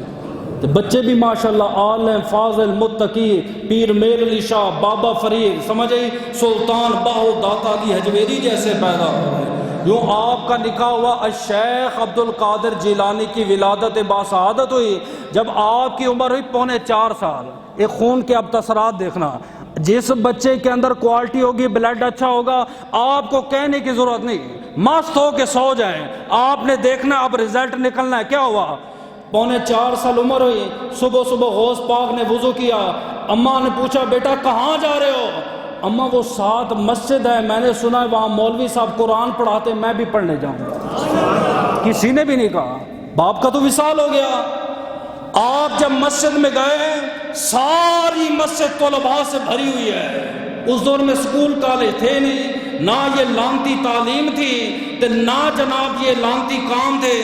تو بچے بھی ماشاءاللہ عالم فاضل متقی، پیر میر علی شاہ، بابا فرید، سمجھے سلطان باہو داتا علی حجویری جیسے پیدا ہو رہے ہیں۔ یوں آپ کا نکاح ہوا، الشیخ عبد القادر جیلانی کی ولادت باسعادت ہوئی جب آپ کی عمر ہوئی 4.25 سال۔ ایک خون کے اب تاثرات دیکھنا، جس بچے کے اندر کوالٹی ہوگی، بلڈ اچھا ہوگا، آپ کو کہنے کی ضرورت نہیں، مست ہو کے سو جائیں، آپ نے دیکھنا اب رزلٹ نکلنا ہے۔ کیا ہوا؟ 4.25 سال عمر ہوئی، صبح صبح غوث پاک نے وضو کیا، اماں نے پوچھا بیٹا کہاں جا رہے ہو؟ اماں وہ ساتھ مسجد ہے، میں نے سنا ہے وہاں مولوی صاحب قرآن پڑھاتے، میں بھی پڑھنے جاؤں گا۔ کسی نے بھی نہیں کہا، باپ کا تو وصال ہو گیا۔ آپ جب مسجد میں گئے ساری مسجد طلباء سے بھری ہوئی ہے. اس دور میں اسکول کالج تھے نہیں، نہ یہ لانتی تعلیم تھی تو نہ جناب یہ لانتی کام تھے.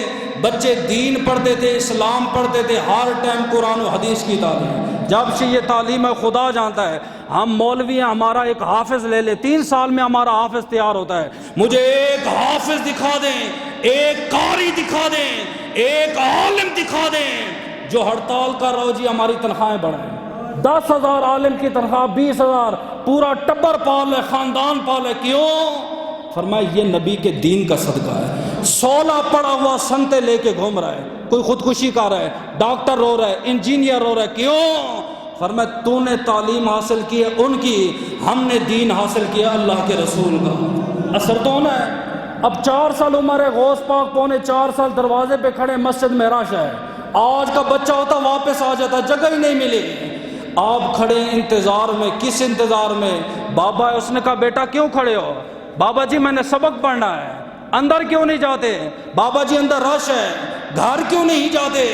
بچے دین پڑھتے تھے، اسلام پڑھتے تھے، ہر ٹائم قرآن و حدیث کی تعلیم. جب سے یہ تعلیم ہے خدا جانتا ہے، ہم مولوی ہیں، ہمارا ایک حافظ لے لے 3 سال میں ہمارا حافظ تیار ہوتا ہے. مجھے ایک حافظ دکھا دیں، ایک قاری دکھا دیں، ایک عالم دکھا دیں جو ہڑتال کر رہا ہو جی ہماری تنخواہیں بڑھائیں. 10,000 عالم کی تنخواہ 20,000، پورا ٹبر پال ہے، خاندان پال ہے. کیوں؟ فرمایا یہ نبی کے دین کا صدقہ ہے. 16 پڑھا ہوا سنتے لے کے گھوم رہا ہے، کوئی خودکشی کر رہا ہے، ڈاکٹر رو رہا ہے، انجینئر رو رہا ہے. کیوں؟ فرمایا تو نے تعلیم حاصل کی ہے ان کی، ہم نے دین حاصل کیا اللہ کے رسول کا. اثر تو ہونا ہے. اب 4 سال عمر ہے، غوث پاک 3.25 سال دروازے پہ کھڑے، مسجد میں رش ہے. آج کا بچہ ہوتا واپس آ جاتا، جگہ ہی نہیں ملی. آپ کھڑے انتظار میں. کس انتظار میں؟ بابا ہے. اس نے کہا بیٹا کیوں کھڑے ہو؟ بابا جی میں نے سبق پڑھنا ہے. اندر کیوں نہیں جاتے؟ بابا جی اندر رش ہے. گھر کیوں نہیں جاتے؟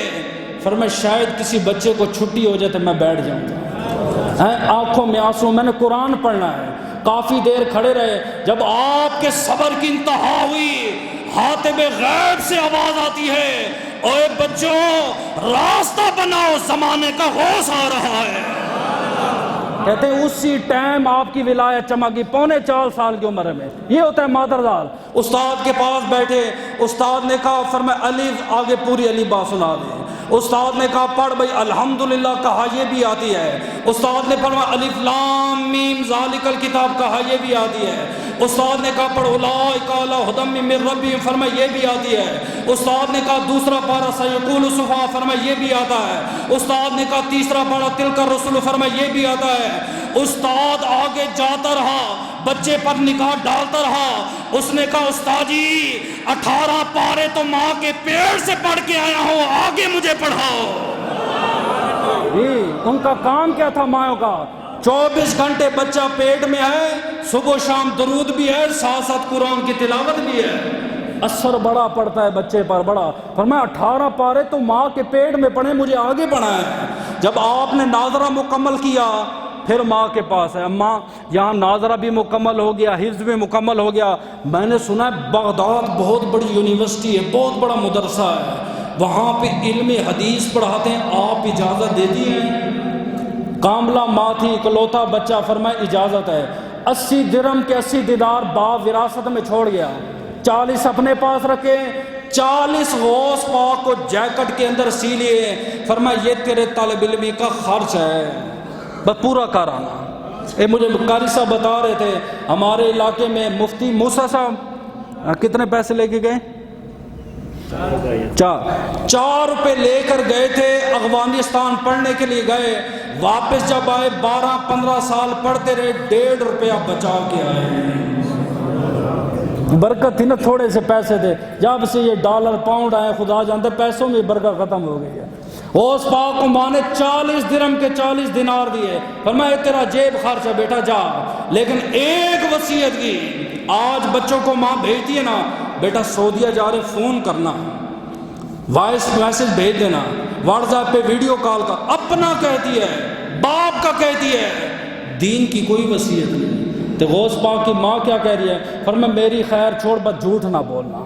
فرمایا شاید کسی بچے کو چھٹی ہو جائے تو میں بیٹھ جاؤں گا. آنکھوں میں آنسو، میں نے قرآن پڑھنا ہے. کافی دیر کھڑے رہے. جب آپ کے صبر کی انتہا ہوئی، حاتب غیب سے آواز آتی ہے، اوے بچوں راستہ بناؤ، زمانے کا غوث آ رہا ہے. کہتے ہیں اسی ٹائم آپ کی ولایت چمکی 4.25 سال کی عمر میں. یہ ہوتا ہے مادرزال. استاد کے پاس بیٹھے، استاد نے کہا فرمایا الف، آگے پوری علی با سنا دیں. استاد نے کہا پڑھ بھائی الحمدللہ، کہا یہ بھی آتی ہے. استاد نے فرمایا الف لام میم ذالک الکتاب، کہا یہ بھی آتی ہے. استاد نے کہا پڑھ اولئک علی ھدی من ربہم، فرمایا یہ بھی آتی ہے. استاد نے کہا دوسرا پارہ سیقول السفہاء، فرمایا یہ بھی آتا ہے. استاد نے کہا تیسرا پارہ تلک الرسل، فرمایا یہ بھی آتا ہے. استاد آگے جاتا رہا، بچے پر نگاہ ڈالتا رہا. اس نے کہا استاد جی 18 پارے تو ماں کے پیڑ سے پڑھ کے آیا ہوں، آگے مجھے پڑھاؤ. ان کا کام کیا تھا ماں کا؟ 24 گھنٹے بچہ پیٹ میں ہے، صبح و شام درود بھی ہے، ساتھ ساتھ قرآن کی تلاوت بھی ہے. اثر بڑا پڑتا ہے بچے پر بڑا. فرمایا 18 پارے تو ماں کے پیٹ میں پڑھے، مجھے آگے پڑھا ہے. جب آپ نے ناظرہ مکمل کیا پھر ماں کے پاس ہے. اماں یہاں ناظرہ بھی مکمل ہو گیا، حفظ بھی مکمل ہو گیا. میں نے سنا ہے بغداد بہت بڑی یونیورسٹی ہے، بہت بڑا مدرسہ ہے، وہاں پہ علم حدیث پڑھاتے ہیں، آپ اجازت دیتی ہیں؟ کاملہ ماں تھی، اکلوتا بچہ. فرمایا اجازت ہے. 80 درہم کے 80 دینار باپ وراثت میں چھوڑ گیا. 40 اپنے پاس رکھے، 40 غوث پاک کو جیکٹ کے اندر سی لیے. فرمایا یہ تیرے طالب علمی کا خرچ ہے، بس پورا کر آنا. مجھے قاری صاحب بتا رہے تھے ہمارے علاقے میں مفتی موسیٰ صاحب کتنے پیسے لے کے گئے؟ 4 روپے لے کر گئے تھے، افغانستان پڑھنے کے لیے گئے. واپس جب آئے 12-15 سال پڑھتے رہے، 1.5 روپیہ بچا کے آئے. برکت تھی نا، تھوڑے سے پیسے تھے. جب سے یہ ڈالر پاؤنڈ آئے خدا جانتے پیسوں میں برکت ختم ہو گئی ہے. غوث پاک کو ماں نے 40 درہم کے 40 دینار دیے. فرمایا تیرا جیب خرچ ہے بیٹا جا، لیکن ایک وصیت کی. آج بچوں کو ماں بھیجتی ہے نا، بیٹا سعودیہ جا رہے فون کرنا، وائس میسج بھیج دینا، واٹس ایپ پہ ویڈیو کال کا. اپنا کہتی ہے، باپ کا کہتی ہے، دین کی کوئی وصیت نہیں. تو غوث پاک کی ماں کیا کہہ رہی ہے؟ فرمایا میری خیر چھوڑ، بس جھوٹ نہ بولنا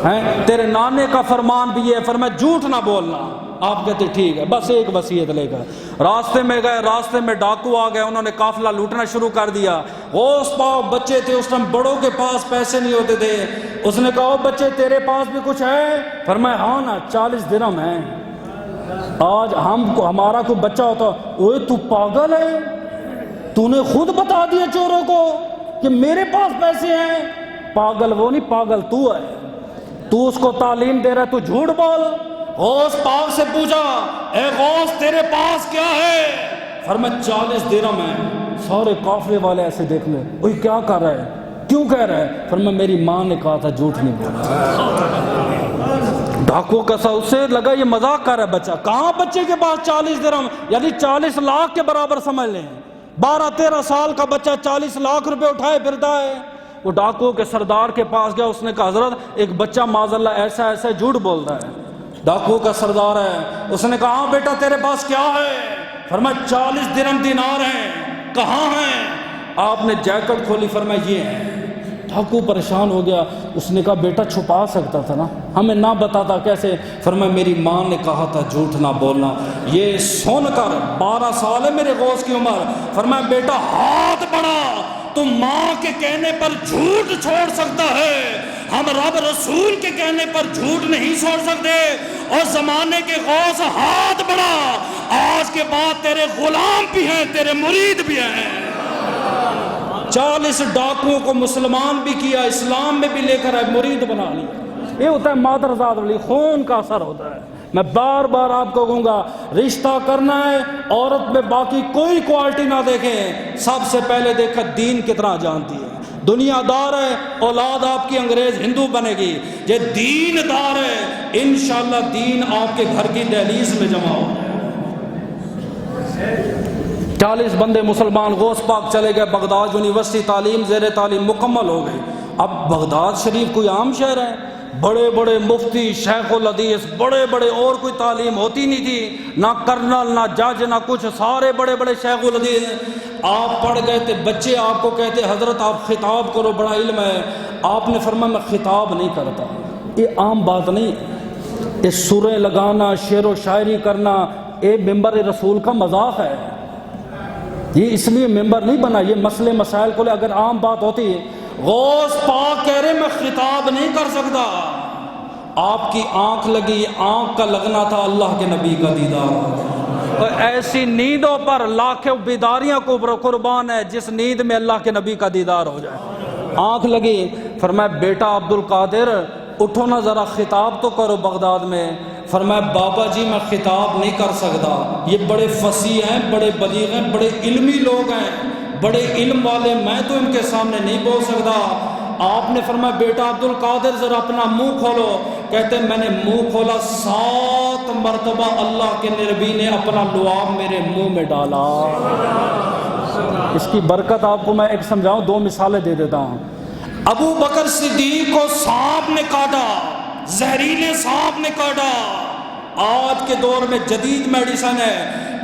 ہے. تیرے نانے کا فرمان بھی ہے، فرمایا جھوٹ نہ بولنا. آپ کہتے ٹھیک ہے. بس ایک وصیت لے کر راستے میں گئے. راستے میں ڈاکو آ گئے، انہوں نے قافلہ لوٹنا شروع کر دیا. غوث پاک بچے تھے اس ٹائم، بڑوں کے پاس پیسے نہیں ہوتے تھے. اس نے کہا بچے تیرے پاس بھی کچھ ہے؟ فرمایا ہاں نا 40 درہم ہیں. آج ہمارا کوئی بچہ ہوتا، اوے تو پاگل ہے، تو نے خود بتا دیا چوروں کو کہ میرے پاس پیسے ہیں. پاگل وہ نہیں، پاگل تو ہے. تو اس کو تعلیم دے رہا ہے، تو جھوٹ بول. غوث پاک سے پوچھا اے غوث تیرے پاس کیا ہے؟ فرمایا 40 درہم ہیں. سارے قافلے والے ایسے دیکھنے، اوہ کیا کر رہا ہے، کیوں کہہ رہا ہے؟ فرمایا میری ماں نے کہا تھا جھوٹ نہیں بولنا. ڈاکو کا سا اس سے لگا یہ مذاق کر رہا ہے بچہ. کہاں بچے کے پاس 40 درہم، یعنی 40 لاکھ کے برابر سمجھ لیں. 12-13 سال کا بچہ 40 لاکھ روپے اٹھائے پھرتا ہے. وہ ڈاکو کے سردار کے پاس گیا. اس نے کہا حضرت ایک بچہ معاذ اللہ ایسا ایسا جھوٹ بولتا ہے. ڈاکو کا سردار ہے. اس نے کہا ہاں بیٹا تیرے پاس کیا ہے؟ فرمایا 40 درہم دینار ہیں. کہاں ہیں؟ آپ نے جیکٹ کھولی، فرمایا یہ ہیں. ڈاکو پریشان ہو گیا. اس نے کہا بیٹا چھپا سکتا تھا نا، ہمیں نہ بتاتا کیسے؟ فرمایا میری ماں نے کہا تھا جھوٹ نہ بولنا. یہ سن کر 12 سال ہے میرے غوث کی عمر. فرمایا بیٹا ہاتھ بڑھا، تو ماں کے کہنے پر جھوٹ چھوڑ سکتا ہے، ہم رب رسول کے کہنے پر جھوٹ نہیں چھوڑ سکتے. اور زمانے کے غوث ہاتھ بڑھا، آج کے بعد تیرے غلام بھی ہیں، تیرے مرید بھی ہیں. 40 ڈاکوؤں کو مسلمان بھی کیا، اسلام میں بھی لے کر آئے، مرید بنا لیا. یہ ہوتا ہے مادرزاد ولی، خون کا اثر ہوتا ہے. میں بار بار آپ کو کہوں گا، رشتہ کرنا ہے عورت میں باقی کوئی کوالٹی نہ دیکھیں، سب سے پہلے دیکھا دین کتنا جانتی ہے. دنیا دار ہے، اولاد آپ کی انگریز ہندو بنے گی. یہ دین دار ہے، انشاءاللہ دین آپ کے گھر کی دہلیز میں جمع ہو جائے. 40 بندے مسلمان غوث پاک چلے گئے بغداد یونیورسٹی، تعلیم زیر تعلیم مکمل ہو گئی. اب بغداد شریف کوئی عام شہر ہے، بڑے بڑے مفتی، شیخ الحدیث، بڑے بڑے، اور کوئی تعلیم ہوتی نہیں تھی، نہ کرنل نہ جج نہ کچھ، سارے بڑے بڑے شیخ الحدیث. آپ پڑھ گئے تھے، بچے آپ کو کہتے حضرت آپ خطاب کرو، بڑا علم ہے. آپ نے فرمایا میں خطاب نہیں کرتا. یہ عام بات نہیں ہے، یہ سریں لگانا، شعر و شاعری کرنا، یہ ممبر رسول کا مذاق ہے. یہ اس لیے ممبر نہیں بنا، یہ مسئلے مسائل کو لے اگر عام بات ہوتی ہے. غوث پاک کہہ رہے میں خطاب نہیں کر سکتا. آپ کی آنکھ لگی، آنکھ کا لگنا تھا اللہ کے نبی کا دیدار. اور ایسی نیندوں پر لاکھوں بیداریاں کو قربان ہے جس نیند میں اللہ کے نبی کا دیدار ہو جائے. آنکھ لگی، فرمایا بیٹا عبد القادر اٹھو نا ذرا، خطاب تو کرو بغداد میں. فرمایا بابا جی میں خطاب نہیں کر سکتا، یہ بڑے فصیح ہیں، بڑے بلیغ ہیں، بڑے علمی لوگ ہیں، بڑے علم والے، میں تو ان کے سامنے نہیں بول سکتا. آپ نے فرمایا بیٹا عبد القادر ذرا اپنا منہ کھولو. کہتے ہیں میں نے منہ کھولا، 7 مرتبہ اللہ کے نبی نے اپنا لعاب میرے منہ میں ڈالا. اس کی برکت آپ کو میں ایک سمجھاؤں، 2 مثالیں دے دیتا ہوں. ابو بکر صدیق کو سانپ نے کاٹا، زہریلے سانپ نے کاٹا. آج کے دور میں جدید میڈیسن ہے،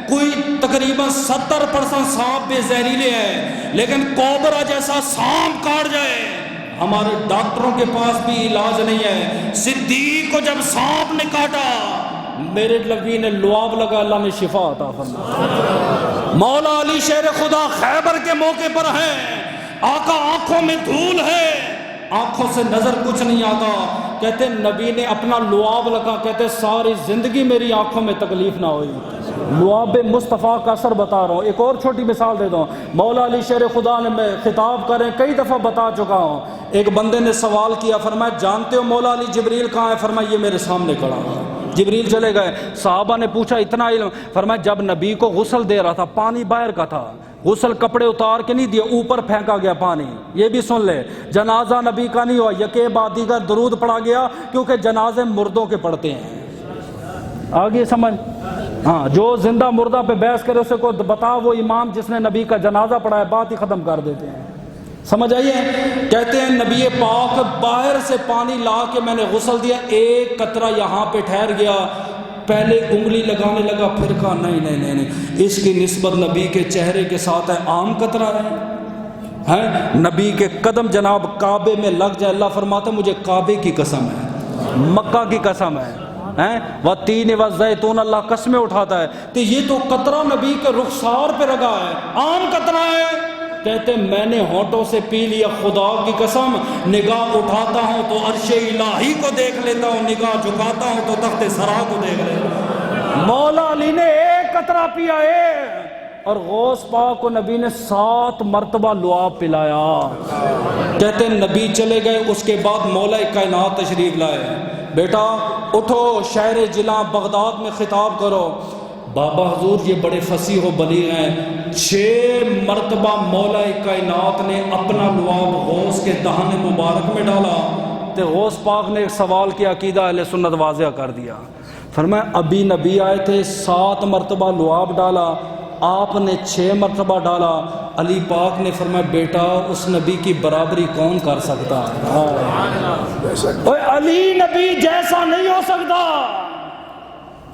کوئی تقریباً 70% سانپ بے زہریلے ہیں، لیکن کوبرا جیسا سانپ کاٹ جائے ہمارے ڈاکٹروں کے پاس بھی علاج نہیں ہے. صدیق کو جب سانپ نے کاٹا، میرے نبی نے لعاب لگا، اللہ نے شفا عطا فرمایا. مولا علی شیر خدا خیبر کے موقع پر ہیں، آقا آنکھوں میں دھول ہے، آنکھوں سے نظر کچھ نہیں آتا. کہتے نبی نے اپنا لعاب لگا، کہتے ساری زندگی میری آنکھوں میں تکلیف نہ ہوئی. لعاب مصطفیٰ کا اثر بتا رہا ہوں. ایک اور چھوٹی مثال دے دوں. مولا علی شیر خدا نے میں خطاب کریں کئی دفعہ بتا چکا ہوں. ایک بندے نے سوال کیا، فرمایا جانتے ہو مولا علی جبریل کہاں ہے؟ فرمایا یہ میرے سامنے کھڑا ہے. جبریل چلے گئے. صحابہ نے پوچھا اتنا علم؟ فرمایا جب نبی کو غسل دے رہا تھا، پانی باہر کا تھا، غسل کپڑے اتار کے نہیں دیا، اوپر پھینکا گیا پانی. یہ بھی سن لے، جنازہ نبی کا نہیں ہوا، یکے بعد دیگر درود پڑھا گیا، کیونکہ جنازے مردوں کے پڑھتے ہیں. آگے سمجھ؟ ہاں، جو زندہ مردہ پہ بحث کرے اسے کو بتا وہ امام جس نے نبی کا جنازہ پڑھایا، بات ہی ختم کر دیتے ہیں. سمجھ آئیے؟ کہتے ہیں نبی پاک باہر سے پانی لا کے میں نے غسل دیا، ایک قطرہ یہاں پہ ٹھہر گیا. پہلے انگلی لگانے لگا، پھر کہا نہیں، اس کی نسبت نبی کے چہرے کے ساتھ ہے، عام قطرہ ہے. نبی کے قدم جناب کعبے میں لگ جائے، اللہ فرماتا مجھے کعبے کی قسم ہے، مکہ کی قسم ہے. وَالتِّينِ وَالزَّيْتُونَ اللہ قسمیں اٹھاتا ہے. تو یہ تو قطرہ نبی کے رخسار پہ لگا ہے، عام قطرہ ہے. کہتے میں نے ہونٹوں سے پی لیا، خدا کی قسم نگاہ اٹھاتا ہوں تو عرش الہی کو دیکھ لیتا ہوں، نگاہ جھکاتا ہوں تو تخت سرا کو دیکھ لیتا ہوں. مولا علی نے ایک قطرہ پیا ہے، اور غوث پاک کو نبی نے 7 مرتبہ لعاب پلایا. کہتے ہیں نبی چلے گئے، اس کے بعد مولا کائنات تشریف لائے. بیٹا اٹھو، شہر جلاں بغداد میں خطاب کرو. بابا حضور یہ بڑے فصیح و بلیغ ہیں. 6 مرتبہ مولا کائنات نے اپنا لعاب غوث کے دہن مبارک میں ڈالا. تو غوث پاک نے ایک سوال کیا، عقیدہ اہل سنت واضح کر دیا. فرمایا ابھی نبی آئے تھے، 7 مرتبہ لعاب ڈالا، آپ نے 6 مرتبہ ڈالا. علی پاک نے فرمایا بیٹا اس نبی کی برابری کون کر سکتا ہے؟ علی نبی جیسا نہیں ہو سکتا.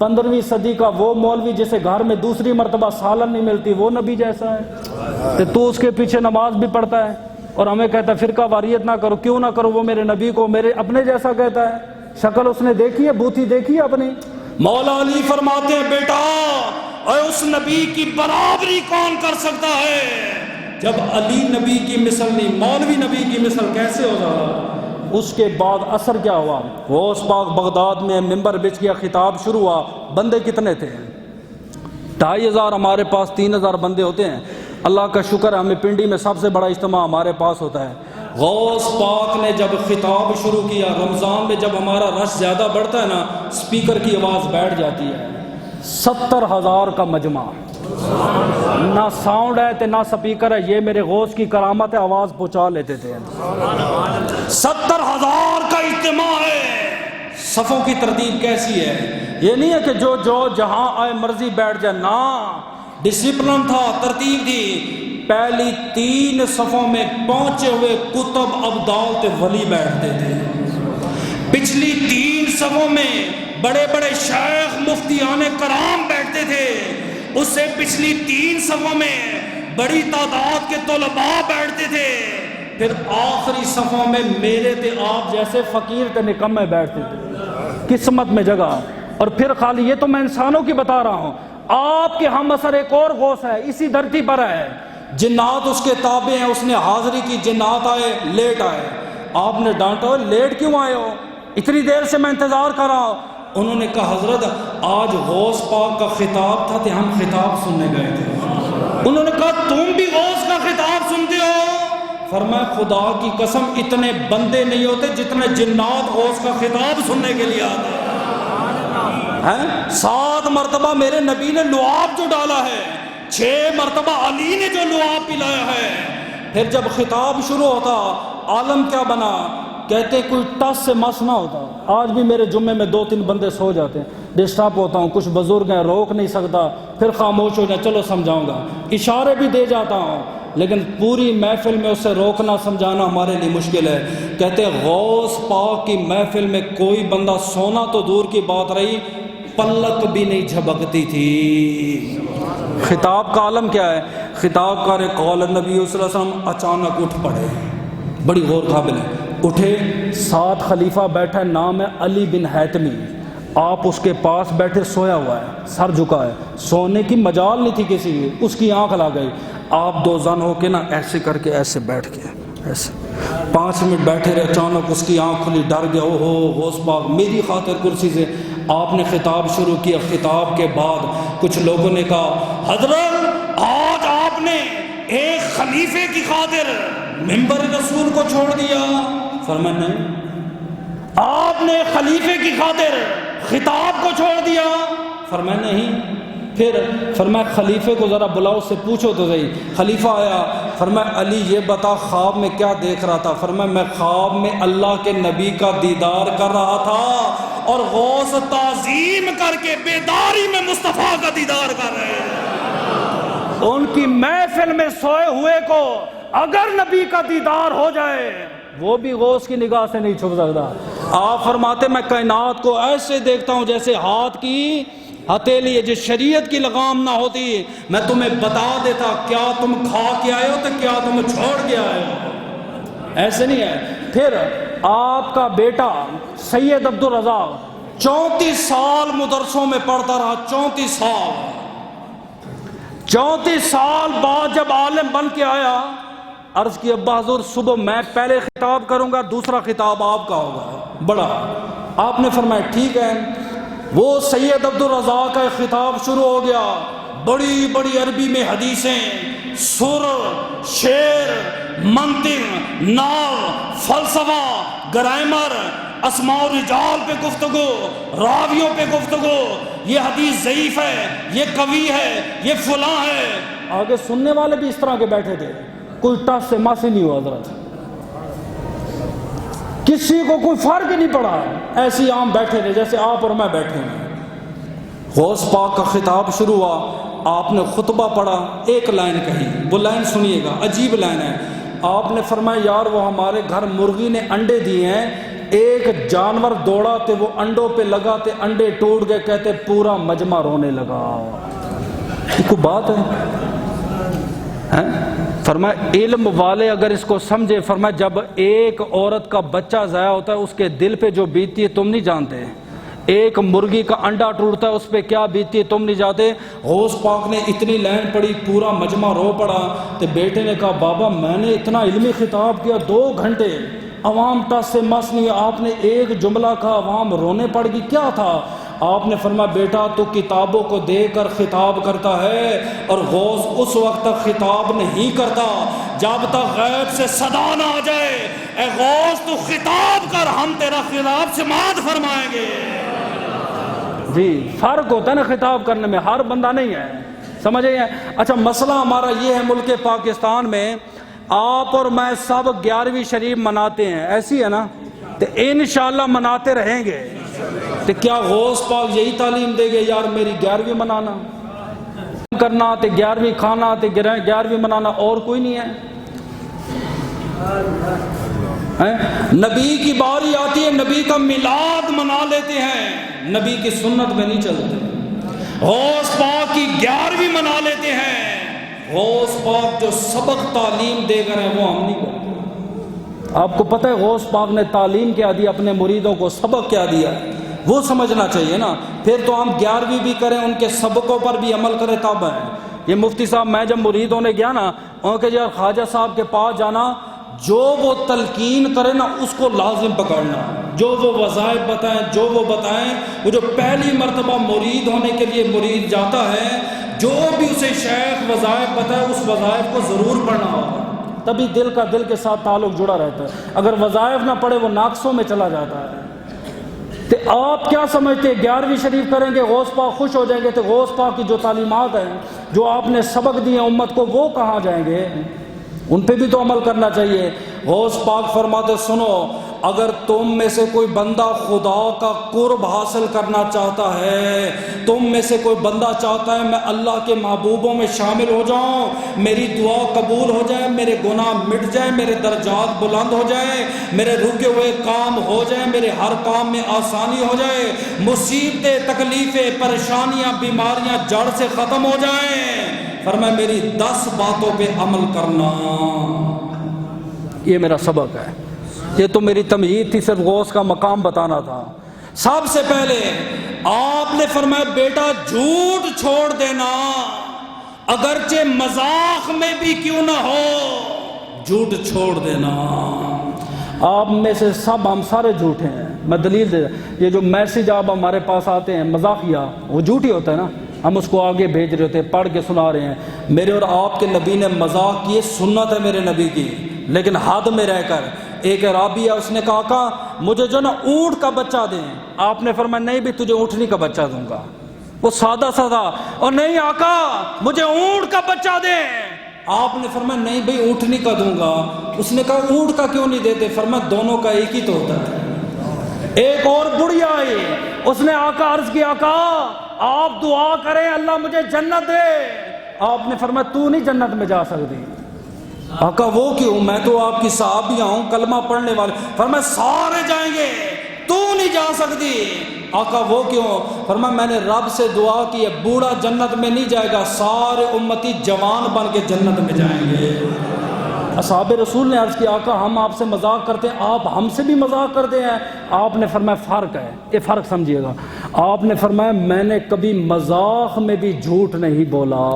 15ویں صدی کا وہ مولوی جسے گھر میں دوسری مرتبہ سالن نہیں ملتی وہ نبی جیسا ہے، تو اس کے پیچھے نماز بھی پڑھتا ہے اور ہمیں کہتا ہے فرقہ واریت نہ کرو. کیوں نہ کرو؟ وہ میرے نبی کو میرے اپنے جیسا کہتا ہے. شکل اس نے دیکھی ہے، بوتھی دیکھی ہے اپنی. مولا علی فرماتے ہیں بیٹا اے اس نبی کی برابری کون کر سکتا ہے؟ جب علی نبی کی مثل نہیں، مولوی نبی کی مثل کیسے ہو جائے؟ اس کے بعد اثر کیا ہوا؟ غوث پاک بغداد میں ممبر بچ گیا، خطاب شروع ہوا. بندے کتنے تھے؟ 2500. ہمارے پاس 3000 بندے ہوتے ہیں. اللہ کا شکر ہے ہمیں پنڈی میں سب سے بڑا اجتماع ہمارے پاس ہوتا ہے. غوث پاک نے جب خطاب شروع کیا، رمضان میں جب ہمارا رش زیادہ بڑھتا ہے نا، سپیکر کی آواز بیٹھ جاتی ہے. 70,000 کا مجمع، نہ ساؤنڈ ہے تے نہ سپیکر ہے. یہ میرے غوث کی کرامت ہے، آواز پہنچا لیتے تھے. 70,000 کا اجتماع ہے. صفوں کی ترتیب کیسی ہے؟ یہ نہیں ہے کہ جو جہاں آئے مرضی بیٹھ جائے، نہ ڈسپلن تھا، ترتیب تھی. پہلی 3 صفوں میں پہنچے ہوئے کتب ابدال تے ولی بیٹھتے تھے. پچھلی 3 صفوں میں بڑے بڑے شیخ مفتیان کرام بیٹھتے تھے. اس سے پچھلی 3 صفوں میں بڑی تعداد کے طلباء بیٹھتے تھے. پھر آخری صفوں میں میرے تے آپ جیسے فقیر تے نکمے بیٹھتے تھے. قسمت میں جگہ. اور پھر خالی یہ تو میں انسانوں کی بتا رہا ہوں، آپ کے ہم اثر ایک اور غوث ہے، اسی دھرتی پر ہے. جنات اس کے تابع ہیں. اس نے حاضری کی، جنات آئے، لیٹ آئے. آپ نے ڈانٹا لیٹ کیوں آئے ہو؟ اتنی دیر سے میں انتظار کر رہا ہوں. انہوں نے کہا حضرت آج غوث پاک کا خطاب تھا تو ہم خطاب سننے گئے تھے. انہوں نے کہا تم بھی غوث کا خطاب سنتے ہو؟ فرمایا خدا کی قسم اتنے بندے نہیں ہوتے جتنے جنات غوث کا خطاب سننے کے لیے آتے ہیں. 7 مرتبہ میرے نبی نے لعاب جو ڈالا ہے، 6 مرتبہ علی نے جو لعاب پلایا ہے. پھر جب خطاب شروع ہوتا عالم کیا بنا؟ کہتے کوئی ٹس سے مس نہ ہوتا. آج بھی میرے جمعے میں 2-3 بندے سو جاتے ہیں، ڈسٹرب ہوتا ہوں. کچھ بزرگ ہیں، روک نہیں سکتا، پھر خاموش ہو جائیں، چلو سمجھاؤں گا، اشارے بھی دے جاتا ہوں، لیکن پوری محفل میں اسے روکنا سمجھانا ہمارے لیے مشکل ہے. کہتے غوث پاک کی محفل میں کوئی بندہ سونا تو دور کی بات رہی، پلک بھی نہیں جھبکتی تھی. خطاب کا عالم کیا ہے؟ خطاب کا قول نبی صلی اللہ علیہ وسلم اچانک اٹھ پڑے. بڑی غور قابل ہے. اٹھے، 7 خلیفہ بیٹھا ہے، نام ہے علی بن حیتمی. آپ اس کے پاس بیٹھے، سویا ہوا ہے، سر جھکا ہے، سونے کی مجال نہیں تھی کسی کی. اس کی آنکھ لگ گئی. آپ 2 زن ہو کے نا ایسے کر کے ایسے بیٹھ کے ایسے 5 منٹ بیٹھے رہے. اچانک اس کی آنکھ کھلی، ڈر گیا. او ہو غوث پاک میری خاطر کرسی سے. آپ نے خطاب شروع کیا. خطاب کے بعد کچھ لوگوں نے کہا حضرت آج آپ نے ایک خلیفے کی خاطر منبر رسول کو چھوڑ دیا. فرمایا نہیں. آپ نے خلیفے کی خاطر خطاب کو چھوڑ دیا. فرمایا نہیں. پھر فرمایا خلیفے کو ذرا بلاؤ، سے پوچھو تو صحیح. خلیفہ آیا. فرمایا علی یہ بتا خواب میں کیا دیکھ رہا تھا؟ فرمایا میں خواب میں اللہ کے نبی کا دیدار کر رہا تھا اور غوث تعظیم کر کے بیداری میں مصطفیٰ کا دیدار کر رہے ہیں. ان کی محفل میں سوئے ہوئے کو اگر نبی کا دیدار ہو جائے وہ بھی غوث کی نگاہ سے نہیں چھپ سکتا. آپ فرماتے میں کائنات کو ایسے دیکھتا ہوں جیسے ہاتھ کی ہتھیلی ہے. جس شریعت کی لگام نہ ہوتی میں تمہیں بتا دیتا کیا تم کھا کے آئے ہو تو کیا تم چھوڑ کے آئے ہو. ایسے نہیں ہے. پھر آپ کا بیٹا سید عبدالرزاق 34 سال مدرسوں میں پڑھتا رہا. 34 سال بعد جب عالم بن کے آیا، عرض کی ابا حضور صبح میں پہلے خطاب کروں گا، دوسرا خطاب آپ کا ہوگا بڑا. آپ نے فرمایا ٹھیک ہے. وہ سید عبدالرزاق کا خطاب شروع ہو گیا. بڑی بڑی عربی میں حدیثیں، سر، شعر، منطق، ناو، فلسفہ، گرامر، اسماء و رجال پہ گفتگو، راویوں پہ گفتگو. یہ حدیث ضعیف ہے، یہ قوی ہے، یہ فلاں ہے. آگے سننے والے بھی اس طرح کے بیٹھے تھے. کوئی ٹس سے مس ہی نہیں ہوا حضرت. کسی کو کوئی فرق ہی نہیں پڑا. ایسے عام بیٹھے تھے جیسے آپ اور میں بیٹھے ہیں. غوث پاک کا خطاب شروع ہوا. آپ نے خطبہ پڑھا. ایک لائن کہی، وہ لائن سنیے گا، عجیب لائن ہے. آپ نے فرمایا یار وہ ہمارے گھر مرغی نے انڈے دیے ہیں، ایک جانور دوڑا تے وہ انڈوں پہ لگا تے انڈے ٹوٹ گئے، کہتے پورا مجمع رونے لگا۔ یہ کوئی بات ہے؟ فرمایا علم والے اگر اس کو سمجھے، فرمایا جب ایک عورت کا بچہ ضائع ہوتا ہے اس کے دل پہ جو بیتتی ہے تم نہیں جانتے، ایک مرغی کا انڈا ٹوٹتا ہے اس پہ کیا بیتتی ہے تم نہیں جانتے۔ غوث پاک نے اتنی لائن پڑھی، پورا مجمع رو پڑا۔ تو بیٹے نے کہا بابا میں نے اتنا علمی خطاب کیا 2 گھنٹے، عوام ٹس سے مس نہیں، آپ نے ایک جملہ کہا عوام رونے پڑ گئی، کیا تھا؟ آپ نے فرمایا بیٹا تو کتابوں کو دے کر خطاب کرتا ہے، اور غوث اس وقت تک خطاب نہیں کرتا جب تک غیب سے صدا نہ آ جائے، اے غوث تو خطاب کر، ہم تیرا خطاب سماعت فرمائیں گے۔ جی فرق ہوتا ہے نا خطاب کرنے میں، ہر بندہ نہیں ہے، سمجھے ہیں؟ اچھا مسئلہ ہمارا یہ ہے، ملک پاکستان میں آپ اور میں سب 11ویں شریف مناتے ہیں، ایسی ہے نا؟ تو انشاءاللہ مناتے رہیں گے۔ تو کیا غوث پاک یہی تعلیم دے گے یار میری 11ویں منانا کرنا، تو 11ویں کھانا، تو 11ویں منانا، اور کوئی نہیں ہے؟ نبی کی باری آتی ہے نبی کا میلاد منا لیتے ہیں، نبی کی سنت میں نہیں چلتے۔ غوث پاک کی 11ویں منا لیتے ہیں، غوث پاک جو سبق تعلیم دے کر ہیں وہ ہم نہیں کرتے۔ آپ کو پتہ ہے غوث پاک نے تعلیم کیا دی، اپنے مریدوں کو سبق کیا دیا، وہ سمجھنا چاہیے نا۔ پھر تو ہم 11ویں بھی کریں، ان کے سبقوں پر بھی عمل کریں تب ہے۔ یہ مفتی صاحب میں جب مریدوں نے گیا نا، ان کے یار خواجہ صاحب کے پاس جانا، جو وہ تلقین کرے نا اس کو لازم پکڑنا، جو وہ وظائف بتائیں، جو وہ بتائیں، وہ جو پہلی مرتبہ مرید ہونے کے لیے مرید جاتا ہے، جو بھی اسے شیخ وظائف بتائے اس وظائف کو ضرور پڑھنا ہوگا، تبھی دل کا دل کے ساتھ تعلق جڑا رہتا ہے۔ اگر وظائف نہ پڑھے وہ ناقصوں میں چلا جاتا ہے۔ تو آپ کیا سمجھتے 11ویں شریف کریں گے غوث پاک خوش ہو جائیں گے؟ تو غوث پاک کی جو تعلیمات ہیں، جو آپ نے سبق دیے امت کو، وہ کہاں جائیں گے؟ ان پہ بھی تو عمل کرنا چاہیے۔ غوث پاک فرماتے سنو، اگر تم میں سے کوئی بندہ خدا کا قرب حاصل کرنا چاہتا ہے، تم میں سے کوئی بندہ چاہتا ہے میں اللہ کے محبوبوں میں شامل ہو جاؤں، میری دعا قبول ہو جائے، میرے گناہ مٹ جائیں، میرے درجات بلند ہو جائیں، میرے رکے ہوئے کام ہو جائیں، میرے ہر کام میں آسانی ہو جائے، مصیبتیں تکلیفیں پریشانیاں بیماریاں جڑ سے ختم ہو جائیں، فرمایا میری 10 باتوں پہ عمل کرنا۔ یہ میرا سبق ہے، یہ تو میری تمہید تھی، صرف غوث کا مقام بتانا تھا۔ سب سے پہلے آپ نے فرمایا بیٹا جھوٹ چھوڑ دینا، اگرچہ مذاق میں بھی کیوں نہ ہو، جھوٹ چھوڑ دینا۔ آپ میں سے سب ہم سارے جھوٹے ہیں، میں دلیل دے، یہ جو میسیج آپ ہمارے پاس آتے ہیں مذاقیہ، وہ جھوٹ ہی ہوتا ہے نا، ہم اس کو آگے بھیج رہے ہوتے، پڑھ کے سنا رہے ہیں۔ میرے اور آپ کے نبی نے مذاق کیے، سنت ہے میرے نبی کی، لیکن حد میں رہ کر۔ ایک عرابی ہے، اس نے کہا آقا مجھے جو نا اونٹ کا بچہ دیں، آپ نے فرمایا نہیں بھی تجھے اونٹنی کا بچہ دوں گا، وہ سادہ سادہ، اور نہیں آقا مجھے اونٹ کا بچہ دیں، آپ نے فرمایا نہیں بھئی اونٹنی کا دوں گا۔ اس نے کہا اونٹ کا کیوں نہیں دیتے؟ فرمایا دونوں کا ایک ہی تو ہوتا ہے۔ ایک اور بڑھیا آئی، اس نے آقا عرض کیا آقا آپ دعا کریں اللہ مجھے جنت دے، آپ نے فرمایا تو نہیں جنت میں جا سکتی۔ آقا وہ کیوں؟ میں تو آپ کی صحابیہ ہوں، کلمہ پڑھنے والے۔ فرمایا سارے جائیں گے، تو نہیں جا سکتی۔ آقا وہ کیوں؟ فرمایا میں نے رب سے دعا کی ہے، بوڑھا جنت میں نہیں جائے گا، سارے امتی جوان بن کے جنت میں جائیں گے۔ اصحاب رسول نے عرض کیا آقا ہم آپ سے مذاق کرتے ہیں، آپ ہم سے بھی مذاق کرتے ہیں؟ آپ نے فرمایا فرق ہے، یہ فرق سمجھیے گا۔ آپ نے فرمایا میں نے کبھی مذاق میں بھی جھوٹ نہیں بولا۔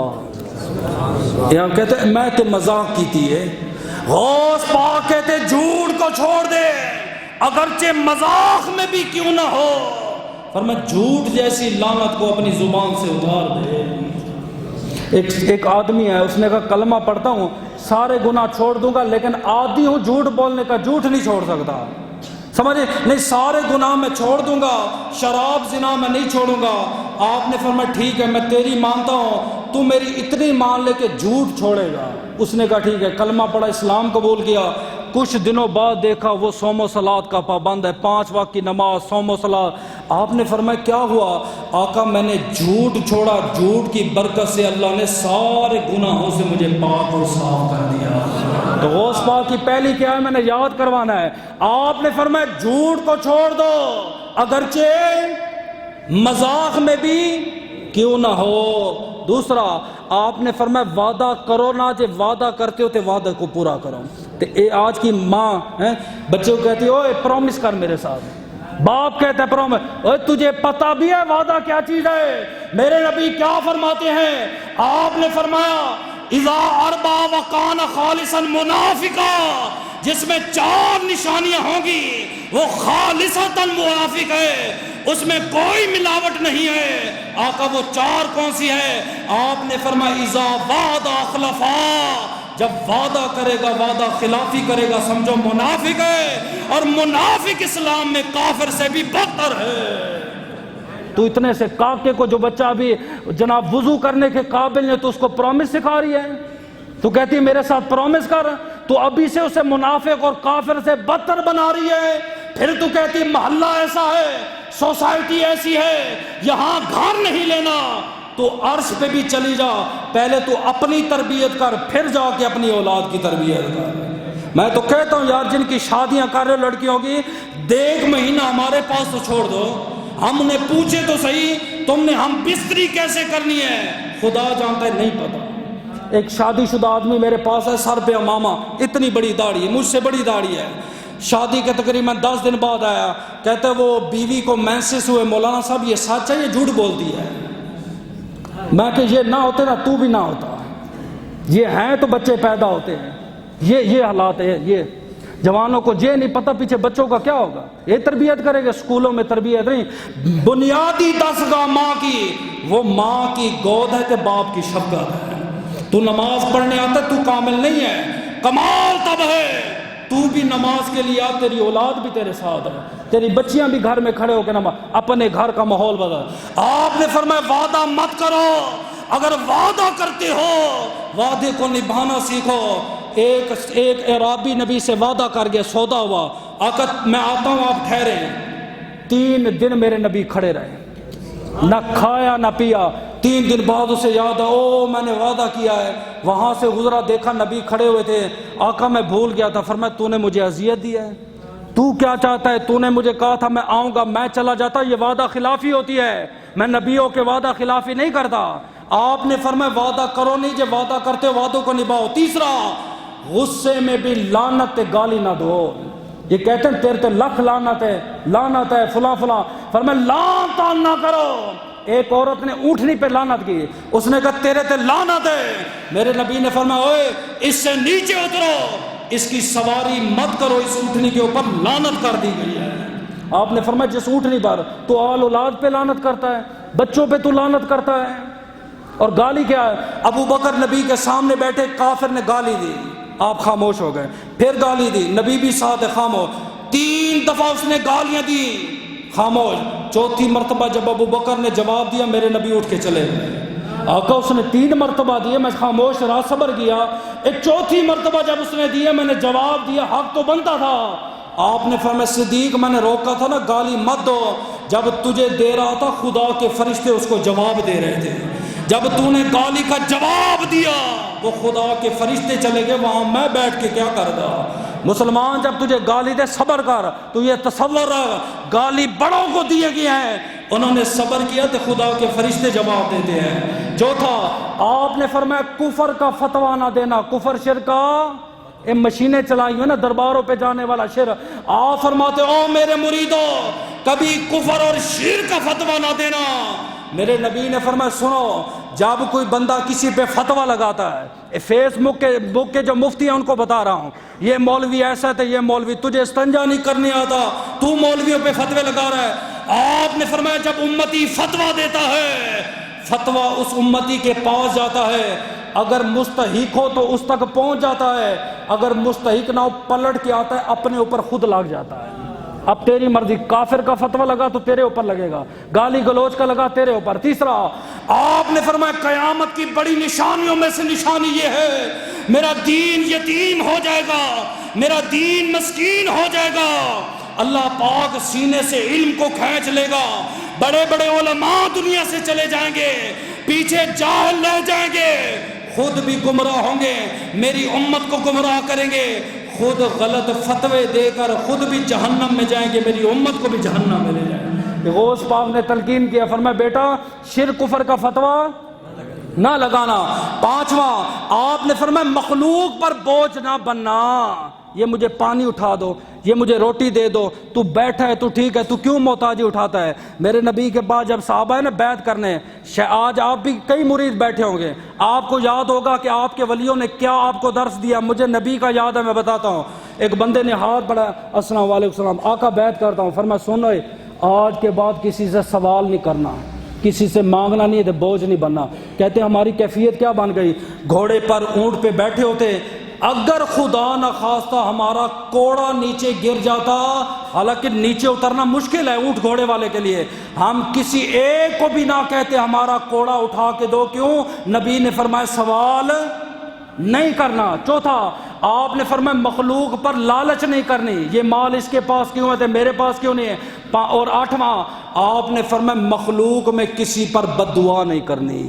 یہاں کہتے ہیں میں تو مذاق کی تھی ہے، غوث پاک کہتے جھوٹ کو چھوڑ دے اگرچہ مذاق میں بھی کیوں نہ ہو، فرمایا جھوٹ جیسی لعنت کو اپنی زبان سے اتار دے۔ ایک آدمی ہے، اس نے کہا کلمہ پڑھتا ہوں سارے گناہ چھوڑ دوں گا لیکن عادی ہوں جھوٹ بولنے کا، جھوٹ نہیں چھوڑ سکتا، سمجھے نہیں، سارے گناہ میں چھوڑ دوں گا، شراب زنا میں نہیں چھوڑوں گا۔ آپ نے فرمایا ٹھیک ہے میں تیری مانتا ہوں، تو میری اتنی مان لے کہ جھوٹ چھوڑے گا۔ اس نے کہا ٹھیک ہے، کلمہ پڑھا، اسلام قبول کیا۔ کچھ دنوں بعد دیکھا وہ صوم و صلات کا پابند ہے، 5 وقت کی نماز، صوم و صلات۔ آپ نے فرمایا کیا ہوا؟ آقا میں نے جھوٹ چھوڑا، جھوٹ کی برکت سے اللہ نے سارے گناہوں سے مجھے پاک اور صاف کر دیا۔ تو غوث پاک کی پہلی کیا ہے؟ میں نے یاد کروانا ہے۔ آپ نے فرمایا جھوٹ کو چھوڑ دو، اگرچہ مذاق میں بھی کیوں نہ ہو۔ دوسرا آپ نے فرمایا وعدہ کرو نہ، جو وعدہ کرتے ہو تو وعدہ کو پورا کرو۔ تو آج کی ماں بچے کو کہتی ہے اوے پرومس کر میرے ساتھ، باپ کہتا ہے پرومس، اوے تجھے پتہ بھی ہے وعدہ کیا چیز ہے؟ میرے نبی کیا فرماتے ہیں؟ آپ نے فرمایا اذا اربع وکان خالصا منافقا، جس میں 4 نشانیاں ہوں گی وہ خالصتا منافق ہے، اس میں کوئی ملاوٹ نہیں ہے۔ آقا وہ 4 کون سی ہے؟ آپ نے فرمایا اذا وعد اخلفا، جب وعدہ کرے گا وعدہ خلافی کرے گا سمجھو منافق ہے، اور منافق اسلام میں کافر سے بھی بدتر ہے۔ تو اتنے سے کاکے کو جو بچہ ابھی جناب وضو کرنے کے قابل ہے تو اس کو پرومس سکھا رہی ہے، تو کہتی ہے میرے ساتھ پرومس کر، تو ابھی سے اسے منافق اور کافر سے بدتر بنا رہی ہے۔ پھر تو کہتی محلہ ایسا ہے، سوسائٹی ایسی ہے، یہاں گھر نہیں لینا، تو عرش پہ بھی چلی جا، پہلے تو اپنی تربیت کر پھر جا کے اپنی اولاد کی تربیت کر۔ میں تو کہتا ہوں یار جن کی شادیاں کر رہے لڑکیوں کی، 1 مہینہ ہمارے پاس تو چھوڑ دو، ہم نے پوچھے تو صحیح تم نے ہم بستری کیسے کرنی ہے، خدا جانتا ہے نہیں پتا۔ ایک شادی شدہ آدمی میرے پاس ہے، سر پہ امامہ، اتنی بڑی داڑھی ہے، مجھ سے بڑی داڑھی ہے، شادی کے تقریباً 10 دن بعد آیا، کہتا ہے وہ بیوی کو مینسس ہوئے، مولانا صاحب یہ سچ ہے یہ جھوٹ بولتی ہے؟ میں کہ یہ نہ ہوتے نا تو بھی نہ ہوتا، یہ ہیں تو بچے پیدا ہوتے ہیں، یہ حالات ہے۔ یہ جوانوں کو یہ نہیں پتہ پیچھے بچوں کا کیا ہوگا، یہ تربیت کرے گا، اسکولوں میں تربیت نہیں، بنیادی دستگاہ ماں کی، وہ ماں کی گود ہے کہ باپ کی شفقت ہے۔ تو نماز پڑھنے آتا تو کامل نہیں ہے، کمال تب ہے تو بھی نماز کے لیے آ، تیری اولاد بھی تیرے ساتھ ہے، تیری بچیاں بھی گھر میں کھڑے ہو کے نماز، اپنے گھر کا ماحول بدل۔ آپ نے فرمایا وعدہ مت کرو، اگر وعدہ کرتے ہو وعدے کو نبھانا سیکھو۔ ایک عرابی نبی سے وعدہ کر گیا، سودا ہوا، آقا میں آتا ہوں آپ ٹھہرے، 3 دن میرے نبی کھڑے رہے، نہ کھایا نہ پیا۔ 3 دن بعد اسے یاد ہے او میں نے وعدہ کیا ہے، وہاں سے گزرا دیکھا نبی کھڑے ہوئے تھے، آقا میں بھول گیا تھا۔ فرمایا تو نے مجھے اذیت دی ہے، تو کیا چاہتا ہے؟ تو نے مجھے کہا تھا میں آؤں گا، میں چلا جاتا، یہ وعدہ خلافی ہوتی ہے، میں نبیوں کے وعدہ خلافی نہیں کرتا۔ آپ نے فرمایا وعدہ کرو نہیں، جب وعدہ کرتے ہو وعدوں کو نبھاؤ۔ تیسرا غصے میں بھی لعنت گالی نہ دو، یہ کہتے ہیں تیرے تے لکھ لعنت ہے فلاں فلاں، فرمایا لعن تان نہ کرو۔ ایک عورت نے اونٹنی پہ لعنت کی، اس نے کہا تیرے تے لعنت ہے، میرے نبی نے فرمایا اوے اس سے نیچے اترو، اس کی سواری مت کرو، اس اونٹنی کے اوپر لعنت کر دی گئی ہے۔ آپ نے فرمایا جس اونٹنی پر تو آل اولاد پہ لعنت کرتا ہے، بچوں پہ تو لعنت کرتا ہے۔ اور گالی کیا ہے؟ ابو بکر نبی کے سامنے بیٹھے، کافر نے گالی دی، آپ خاموش ہو گئے، پھر گالی دی، نبی بھی ساتھ خاموش، 3 دفعہ اس نے گالیاں دی، خاموش۔ 4تھی مرتبہ جب ابو بکر نے جواب دیا میرے نبی اٹھ کے چلے گئے۔ آقا اس نے 3 مرتبہ دیے، میں خاموش رہا، صبر کیا، ایک 4تھی مرتبہ جب اس نے دیا میں نے جواب دیا، حق تو بنتا تھا۔ آپ نے فرمایا صدیق میں نے روکا تھا نا گالی مت دو، جب تجھے دے رہا تھا خدا کے فرشتے اس کو جواب دے رہے تھے، جب تو نے گالی کا جواب دیا وہ خدا کے فرشتے چلے گئے، وہاں میں بیٹھ کے کیا کر دا۔ مسلمان جب تجھے گالی دے صبر کر، تو یہ تصور رہا گالی بڑوں کو دیے گئی ہیں، انہوں نے صبر کیا تو خدا کے فرشتے جواب دیتے ہیں۔ چوتھا آپ نے فرمایا کفر کا فتویٰ نہ دینا، کفر شرک کا، یہ مشینیں چلائی ہوئی نا درباروں پہ جانے والا شرک، آپ فرماتے او میرے مریدو کبھی کفر اور شرک کا فتویٰ نہ دینا۔ میرے نبی نے فرمایا سنو، جب کوئی بندہ کسی پہ فتویٰ لگاتا ہے، فیس بک کے جو مفتی ہیں ان کو بتا رہا ہوں، یہ مولوی ایسا تھا، یہ مولوی، تجھے استنجا نہیں کرنے آتا، تو مولویوں پہ فتوے لگا رہا ہے۔ آپ نے فرمایا جب امتی فتویٰ دیتا ہے، فتویٰ اس امتی کے پاس جاتا ہے، اگر مستحق ہو تو اس تک پہنچ جاتا ہے، اگر مستحق نہ ہو پلٹ کے آتا ہے، اپنے اوپر خود لگ جاتا ہے۔ اب تیری مرضی، کافر کا فتویٰ لگا تو تیرے اوپر لگے گا، گالی گلوچ کا لگا تیرے اوپر۔ تیسرا آپ نے فرمایا قیامت کی بڑی نشانیوں میں سے نشانی یہ ہے میرا دین یتیم ہو جائے گا، میرا دین مسکین ہو جائے گا۔ اللہ پاک سینے سے علم کو کھینچ لے گا، بڑے بڑے علماء دنیا سے چلے جائیں گے، پیچھے جاہل رہ جائیں گے، خود بھی گمراہ ہوں گے، میری امت کو گمراہ کریں گے، خود غلط فتوے دے کر خود بھی جہنم میں جائیں گے، میری امت کو بھی جہنم میں لے جائیں گے۔ غوث پاک نے تلقین کیا، فرمایا بیٹا شرک کفر کا فتویٰ نہ لگانا۔ پانچواں آپ نے فرمایا مخلوق پر بوجھ نہ بننا، یہ مجھے پانی اٹھا دو، یہ مجھے روٹی دے دو، تو بیٹھا ہے تو ٹھیک ہے، تو کیوں محتاجی اٹھاتا ہے؟ میرے نبی کے پاس جب صحابہ ہے نا بیعت کرنے، آج آپ بھی کئی مرید بیٹھے ہوں گے، آپ کو یاد ہوگا کہ آپ کے ولیوں نے کیا آپ کو درس دیا۔ مجھے نبی کا یاد ہے، میں بتاتا ہوں۔ ایک بندے نے ہاتھ بڑھایا، السلام علیکم السلام، آقا بیعت کرتا ہوں۔ فرمایا سنو آج کے بعد کسی سے سوال نہیں کرنا، کسی سے مانگنا نہیں ہے، بوجھ نہیں بننا۔ کہتے ہیں ہماری کیفیت کیا بن گئی؟ گھوڑے پر اونٹ پہ بیٹھے ہوتے، اگر خدا نہ خواستہ ہمارا کوڑا نیچے گر جاتا، حالانکہ نیچے اترنا مشکل ہے اونٹ گھوڑے والے کے لیے، ہم کسی ایک کو بھی نہ کہتے ہمارا کوڑا اٹھا کے دو۔ کیوں؟ نبی نے فرمایا سوال نہیں کرنا۔ چوتھا آپ نے فرمایا مخلوق پر لالچ نہیں کرنی، یہ مال اس کے پاس کیوں ہے تو میرے پاس کیوں نہیں ہے۔ اور آٹھواں آپ نے فرمایا مخلوق میں کسی پر بد دعا نہیں کرنی۔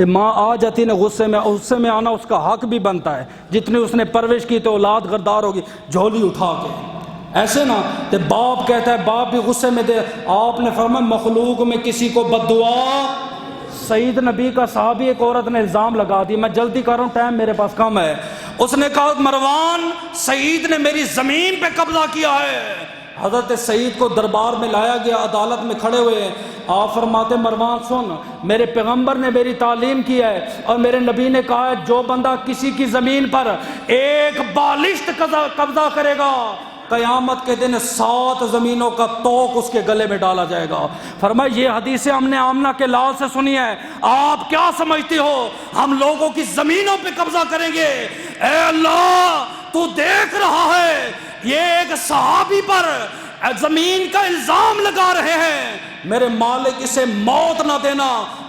ماں آ جاتی نا غصے میں آنا اس کا حق بھی بنتا ہے، جتنی اس نے پرورش کی تو اولاد غدار ہوگی، جھولی اٹھا کے ایسے نا۔ تو باپ کہتا ہے، باپ بھی غصے میں دے، آپ نے فرمایا مخلوق میں کسی کو بد دعا۔ سعید نبی کا صحابی ایک عورت نے الزام لگا دی، میں جلدی کر رہا ہوں ٹائم میرے پاس کم ہے، اس نے کہا مروان سعید نے میری زمین پہ قبضہ کیا ہے۔ حضرت سعید کو دربار میں لایا گیا، عدالت میں کھڑے ہوئے، آپ فرماتے مروان سن، میرے پیغمبر نے میری تعلیم کی ہے اور میرے نبی نے کہا ہے جو بندہ کسی کی زمین پر ایک بالشت قبضہ کرے گا قیامت کے دن 7 زمینوں کا توق اس کے گلے میں ڈالا جائے گا۔ فرمایا یہ حدیثیں ہم نے آمنہ کے لال سے سنی ہے، آپ کیا سمجھتے ہو ہم لوگوں کی زمینوں پہ قبضہ کریں گے؟ اے اللہ تو دیکھ رہا ہے یہ ایک صحابی پر زمین کا الزام لگا رہے ہیں، میرے مالک اسے موت نہ دینا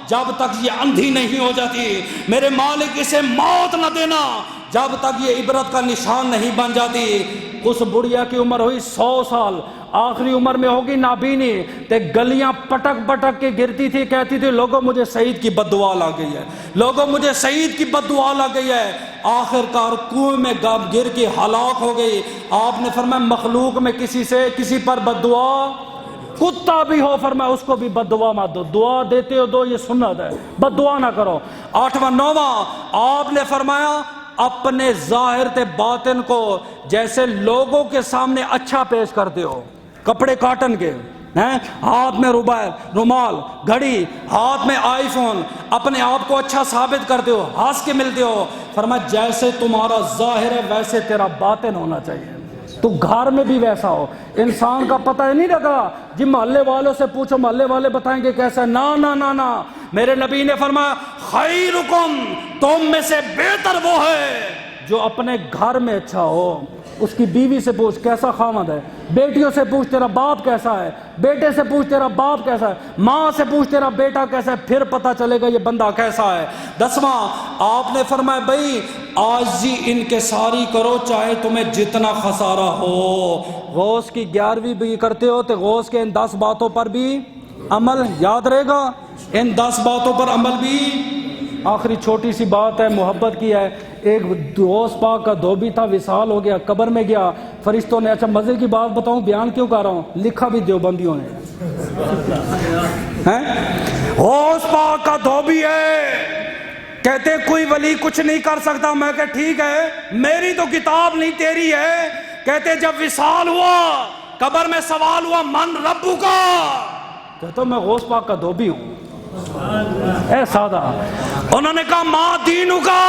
جب تک یہ اندھی نہیں ہو جاتی، میرے مالک اسے موت نہ دینا جب تک یہ عبرت کا نشان نہیں بن جاتی۔ اس بڑھیا کی عمر ہوئی 100 سال، آخری عمر میں ہوگی نابینی، تے گلیاں پٹک پٹک کے گرتی تھی، کہتی تھی لوگوں مجھے سعید کی بد دعا لگ گئی ہے، لوگوں مجھے سعید کی بد دعا لگ گئی ہے، آخر کار کنویں میں گر کے ہلاک ہو گئی۔ آپ نے فرمایا مخلوق میں کسی پر بد دعا، کتا بھی ہو فرمایا اس کو بھی بد دعا مت دو، دعا دیتے ہو دو، یہ سنت ہے، بد دعا نہ کرو۔ آٹھواں نواں آپ نے فرمایا اپنے ظاہر تے باطن کو جیسے لوگوں کے سامنے اچھا پیش کرتے ہو، کپڑے کاٹن کے ہیں، ہاتھ میں رومال، گھڑی، ہاتھ میں آئی فون، اپنے آپ کو اچھا ثابت کرتے ہو، ہنس کے ملتے ہو، فرمایا جیسے تمہارا ظاہر ہے ویسے تیرا باطن ہونا چاہیے، تو گھر میں بھی ویسا ہو۔ انسان کا پتہ ہی نہیں لگا جی محلے والوں سے پوچھو، محلے والے بتائیں گے کیسا ہے، نا میرے نبی نے فرمایا خیرکم، تم میں سے بہتر وہ ہے جو اپنے گھر میں اچھا ہو۔ اس کی بیوی سے پوچھ کیسا خامد ہے، بیٹیوں سے پوچھ تیرا باپ کیسا ہے، بیٹے سے پوچھ تیرا باپ کیسا ہے، ماں سے پوچھ تیرا بیٹا کیسا ہے، پھر پتہ چلے گا یہ بندہ کیسا ہے۔ 10واں آپ نے فرمایا بھائی عاجزی انکساری کرو چاہے تمہیں جتنا خسارہ ہو۔ غوث کی 11ویں بھی کرتے ہو تو غوث کے ان 10 باتوں پر بھی عمل، یاد رہے گا ان 10 باتوں پر عمل بھی۔ آخری چھوٹی سی بات ہے، محبت کی ہے۔ ایک غوث پاک کا دھوبی تھا، وصال ہو گیا، قبر میں گیا، فرشتوں نے، اچھا مزے کی بات بتاؤں، بیان کیوں کر رہا ہوں، لکھا بھی دیوبندیوں نے، غوث پاک کا دھوبی ہے، کہتے کوئی ولی کچھ نہیں کر سکتا، میں کہ ٹھیک ہے میری تو کتاب نہیں تیری ہے، کہتے جب وصال ہوا قبر میں سوال ہوا من ربو کا، کہتا میں غوث پاک کا دھوبی ہوں، اے سادہ، انہوں نے کہا ماں دینو کا،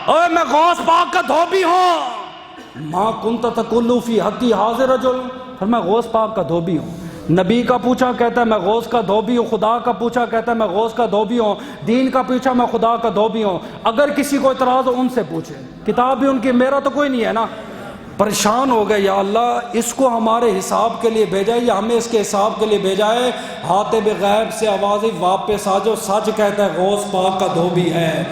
اوے میں غوث پاک کا دھوبی ہوں، ماں کنت تقولو فی حقی حاضر رجل، پھر میں غوث پاک کا دھوبی ہوں۔ نبی کا پوچھا کہتا ہے میں غوث کا دھوبی ہوں، خدا کا پوچھا کہتا ہے میں غوث کا دھوبی ہوں، دین کا پوچھا میں خدا کا دھوبی ہوں۔ اگر کسی کو اعتراض ہو ان سے پوچھے، کتاب بھی ان کی، میرا تو کوئی نہیں ہے نا۔ پریشان ہو گئے، یا اللہ اس کو ہمارے حساب کے لیے بھیجا ہے یا ہمیں اس کے حساب کے لیے بھیجا ہے؟ حاتب غیب سے آواز واپس آ جو، سچ کہتا ہے غوث پاک کا دھوبی ہے،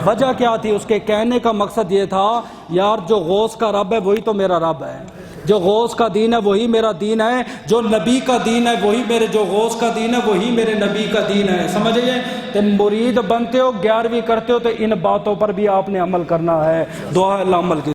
وجہ کیا تھی اس کے کہنے کا مقصد یہ تھا یار جو غوث کا رب ہے وہی تو میرا رب ہے، جو غوث کا دین ہے وہی میرا دین ہے، جو نبی کا دین ہے وہی میرے، جو غوث کا دین ہے وہی میرے نبی کا دین ہے. سمجھئے؟ تو مرید بنتے ہو 11ویں کرتے ہو تو ان باتوں پر بھی آپ نے عمل کرنا ہے. دعا ہے اللہ عمل کی.